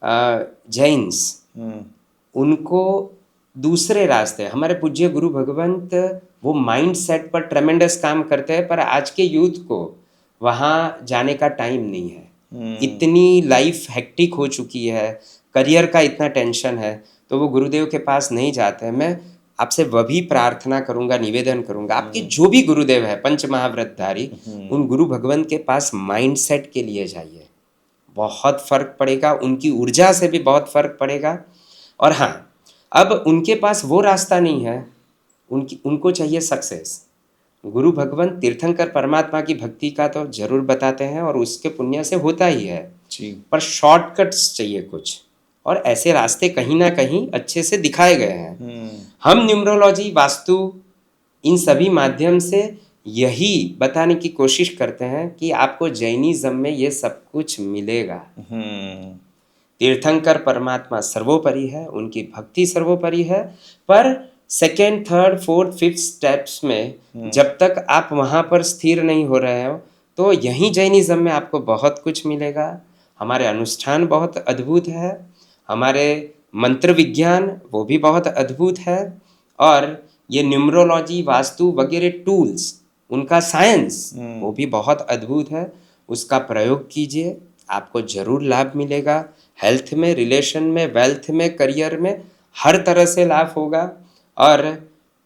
जैन्स उनको दूसरे रास्ते, हमारे पूज्य गुरु भगवंत वो माइंड सेट पर ट्रेमेंडस काम करते हैं, पर आज के यूथ को वहाँ जाने का टाइम नहीं है। इतनी लाइफ हेक्टिक हो चुकी है, करियर का इतना टेंशन है, तो वो गुरुदेव के पास नहीं जाते हैं। मैं आपसे वह भी प्रार्थना करूंगा, निवेदन करूंगा, आपके जो भी गुरुदेव है पंच महाव्रतधारी, उन गुरु भगवंत के पास माइंड सेट के लिए जाइए, बहुत फर्क पड़ेगा, उनकी ऊर्जा से भी बहुत फर्क पड़ेगा। और हाँ, अब उनके पास वो रास्ता नहीं है, उनको चाहिए सक्सेस। गुरु भगवंत तीर्थंकर परमात्मा की भक्ति का तो जरूर बताते हैं और उसके पुण्य से होता ही है जी। पर शॉर्टकट्स चाहिए कुछ, और ऐसे रास्ते कहीं ना कहीं अच्छे से दिखाए गए हैं। हम न्यूमरोलॉजी, वास्तु, इन सभी माध्यम से यही बताने की कोशिश करते हैं कि आपको जैनिज्म में ये सब कुछ मिलेगा। तीर्थंकर परमात्मा सर्वोपरि है, उनकी भक्ति सर्वोपरि है, पर second, third, fourth, fifth steps में जब तक आप वहाँ पर स्थिर नहीं हो रहे हो, तो यहीं जैनिज्म में आपको बहुत कुछ मिलेगा। हमारे अनुष्ठान बहुत अद्भुत है, हमारे मंत्र विज्ञान वो भी बहुत अद्भुत है, और ये न्यूमरोलॉजी, वास्तु वगैरह टूल्स, उनका साइंस वो भी बहुत अद्भुत है। उसका प्रयोग कीजिए, आपको जरूर लाभ मिलेगा। हेल्थ में, रिलेशन में, वेल्थ में, करियर में, हर तरह से लाभ होगा। और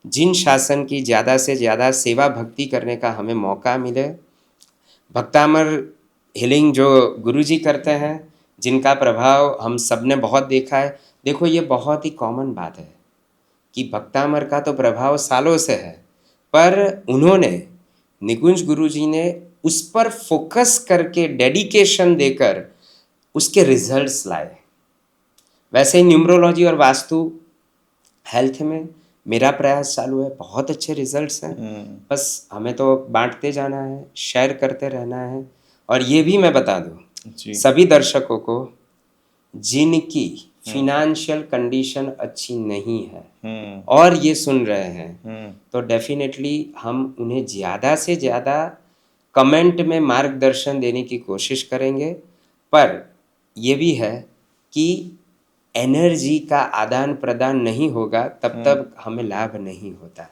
जिन शासन की ज़्यादा से ज़्यादा सेवा भक्ति करने का हमें मौका मिले, भक्तामर हीलिंग जो गुरुजी करते हैं, जिनका प्रभाव हम सब ने बहुत देखा है। देखो, ये बहुत ही कॉमन बात है कि भक्तामर का तो प्रभाव सालों से है, पर उन्होंने, निकुंज गुरुजी ने उस पर फोकस करके, डेडिकेशन देकर उसके रिजल्ट्स लाए। वैसे ही न्यूमरोलॉजी और वास्तु हेल्थ में मेरा प्रयास चालू है, बहुत अच्छे रिजल्ट्स हैं। बस हमें तो बांटते जाना है, शेयर करते रहना है। और ये भी मैं बता दूं सभी दर्शकों को, जिनकी फिनेंशियल कंडीशन अच्छी नहीं है और ये सुन रहे हैं, तो डेफिनेटली हम उन्हें ज़्यादा से ज़्यादा कमेंट में मार्गदर्शन देने की कोशिश करेंगे। पर ये भी है कि एनर्जी का आदान प्रदान नहीं होगा तब तक हमें लाभ नहीं होता।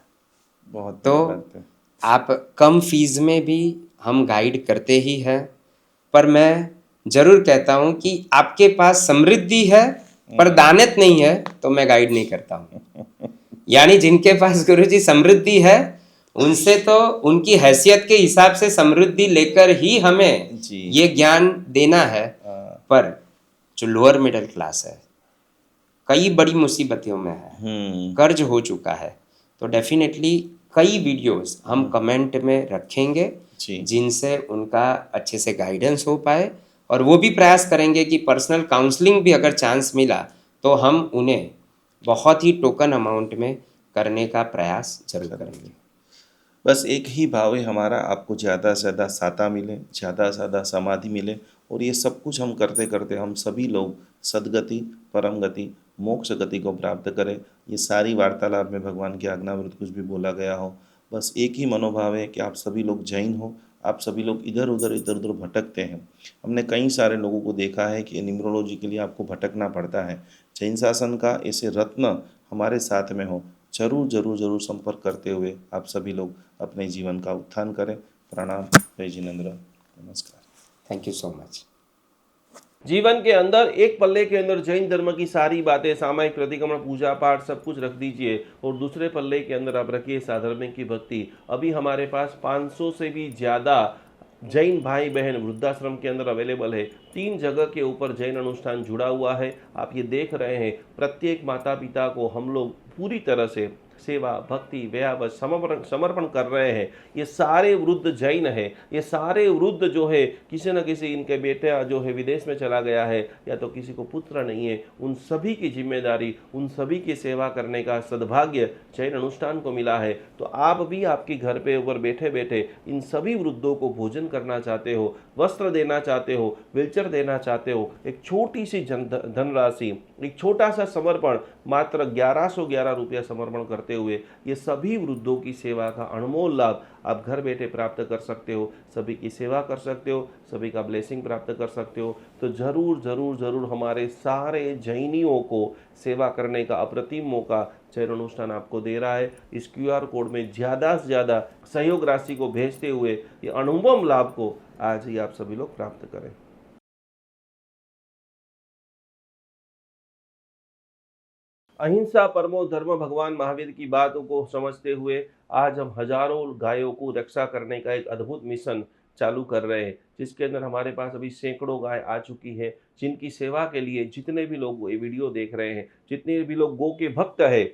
बहुत तो बात है। आप कम फीस में भी हम गाइड करते ही हैं, पर मैं जरूर कहता हूँ कि आपके पास समृद्धि है पर दानत नहीं है तो मैं गाइड नहीं करता हूँ। यानी जिनके पास गुरुजी समृद्धि है, उनसे तो उनकी हैसियत के हिसाब से समृद्धि लेकर ही हमें ये ज्ञान देना है। पर जो लोअर मिडिल क्लास है, कई बड़ी मुसीबतों में है, कर्ज हो चुका है, तो डेफिनेटली कई वीडियोस हम कमेंट में रखेंगे जिनसे उनका अच्छे से गाइडेंस हो पाए। और वो भी प्रयास करेंगे कि पर्सनल काउंसलिंग भी अगर चांस मिला तो हम उन्हें बहुत ही टोकन अमाउंट में करने का प्रयास जरूर करेंगे। बस एक ही भाव है हमारा, आपको ज़्यादा से ज़्यादा साता मिले, ज़्यादा से ज़्यादा समाधि मिले, और ये सब कुछ हम करते करते हम सभी लोग सद्गति, परम गति, मोक्ष गति को प्राप्त करें। ये सारी वार्तालाप में भगवान की आज्ञा विरुद्ध कुछ भी बोला गया हो, बस एक ही मनोभाव है कि आप सभी लोग जैन हो, आप सभी लोग इधर उधर भटकते हैं। हमने कई सारे लोगों को देखा है कि न्यूमरोलॉजी के लिए आपको भटकना पड़ता है। जैन शासन का ऐसे रत्न हमारे साथ में हो, जरूर जरूर जरूर संपर्क करते हुए आप सभी लोग अपने जीवन का उत्थान करें। प्रणाम, जय जिनेन्द्र, नमस्कार। Thank you so much. जीवन के अंदर एक पल्ले के अंदर जैन धर्म की सारी बातें, सामायिक प्रतिक्रमण, पूजा पाठ सब कुछ रख दीजिए, और दूसरे पल्ले के अंदर आप रखिए साधर्मिक की भक्ति। अभी हमारे पास 500 से भी ज़्यादा जैन भाई बहन वृद्धाश्रम के अंदर अवेलेबल है। 3 जगह के ऊपर जैन अनुष्ठान जुड़ा हुआ है, आप ये देख रहे हैं। प्रत्येक माता पिता को हम लोग पूरी तरह से सेवा, भक्ति, व्यावस, समर्पण कर रहे हैं। ये सारे वृद्ध जैन है, ये सारे वृद्ध जो है किसी न किसी इनके बेटा जो है विदेश में चला गया है, या तो किसी को पुत्र नहीं है, उन सभी की जिम्मेदारी, उन सभी की सेवा करने का सद्भाग्य जैन अनुष्ठान को मिला है। तो आप भी आपके घर पे ऊपर बैठे बैठे इन सभी वृद्धों को भोजन करना चाहते हो, वस्त्र देना चाहते हो, व्हीलचेयर देना चाहते हो, एक छोटी सी धनराशि, एक छोटा सा समर्पण, मात्र 1111 रुपया समर्पण करते हुए ये सभी वृद्धों की सेवा का अनमोल लाभ आप घर बैठे प्राप्त कर सकते हो। सभी की सेवा कर सकते हो, सभी का ब्लेसिंग प्राप्त कर सकते हो। तो जरूर जरूर जरूर हमारे सारे जैनियों को सेवा करने का अप्रतिम मौका जैन अनुष्ठान आपको दे रहा है। इस QR कोड में ज़्यादा से ज़्यादा सहयोग राशि को भेजते हुए ये अनुपम लाभ को आज ही आप सभी लोग प्राप्त करें। अहिंसा परमो धर्म भगवान महावीर की बातों को समझते हुए आज हम हजारों गायों को रक्षा करने का एक अद्भुत मिशन चालू कर रहे हैं, जिसके अंदर हमारे पास अभी सैकड़ों गाय आ चुकी है, जिनकी सेवा के लिए जितने भी लोग ये वीडियो देख रहे हैं, जितने भी लोग गौ के भक्त है,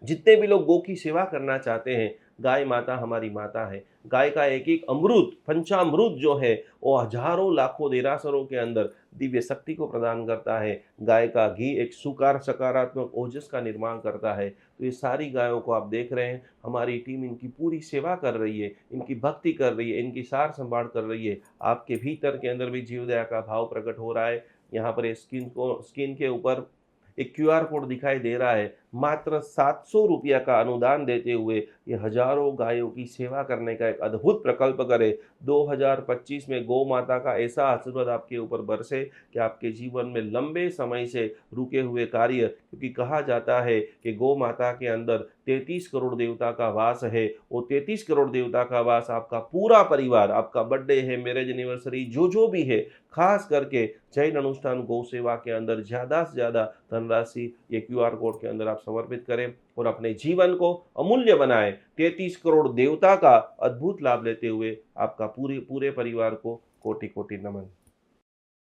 जितने भी लोग गौ की सेवा करना चाहते हैं, गाय माता हमारी माता है। गाय का एक एक अमृत, पंचामृत जो है वो हजारों लाखों देरासरों के अंदर दिव्य शक्ति को प्रदान करता है। गाय का घी एक सकारात्मक ओजस का निर्माण करता है। तो ये सारी गायों को आप देख रहे हैं, हमारी टीम इनकी पूरी सेवा कर रही है, इनकी भक्ति कर रही है, इनकी सार संभाल कर रही है। आपके भीतर के अंदर भी जीव दया का भाव प्रकट हो रहा है। यहाँ पर स्क्रीन के ऊपर एक QR कोड दिखाई दे रहा है। मात्र 700 रुपया का अनुदान देते हुए ये हजारों गायों की सेवा करने का एक अद्भुत प्रकल्प करे। 2025 में गौ माता का ऐसा आशीर्वाद आपके ऊपर बरसे कि आपके जीवन में लंबे समय से रुके हुए कार्य, क्योंकि कहा जाता है कि गौ माता के अंदर 33 करोड़ देवता का वास है। वो 33 करोड़ देवता का वास आपका पूरा परिवार, आपका बर्थडे है, मैरिज एनिवर्सरी, जो भी है, खास करके जैन अनुष्ठान गौ सेवा के अंदर ज़्यादा से ज़्यादा धनराशि ये QR कोड के अंदर आप समर्पित करें और अपने जीवन को अमूल्य बनाएं। 33 करोड़ देवता का अद्भुत लाभ लेते हुए आपका पूरे परिवार को कोटि कोटि नमन।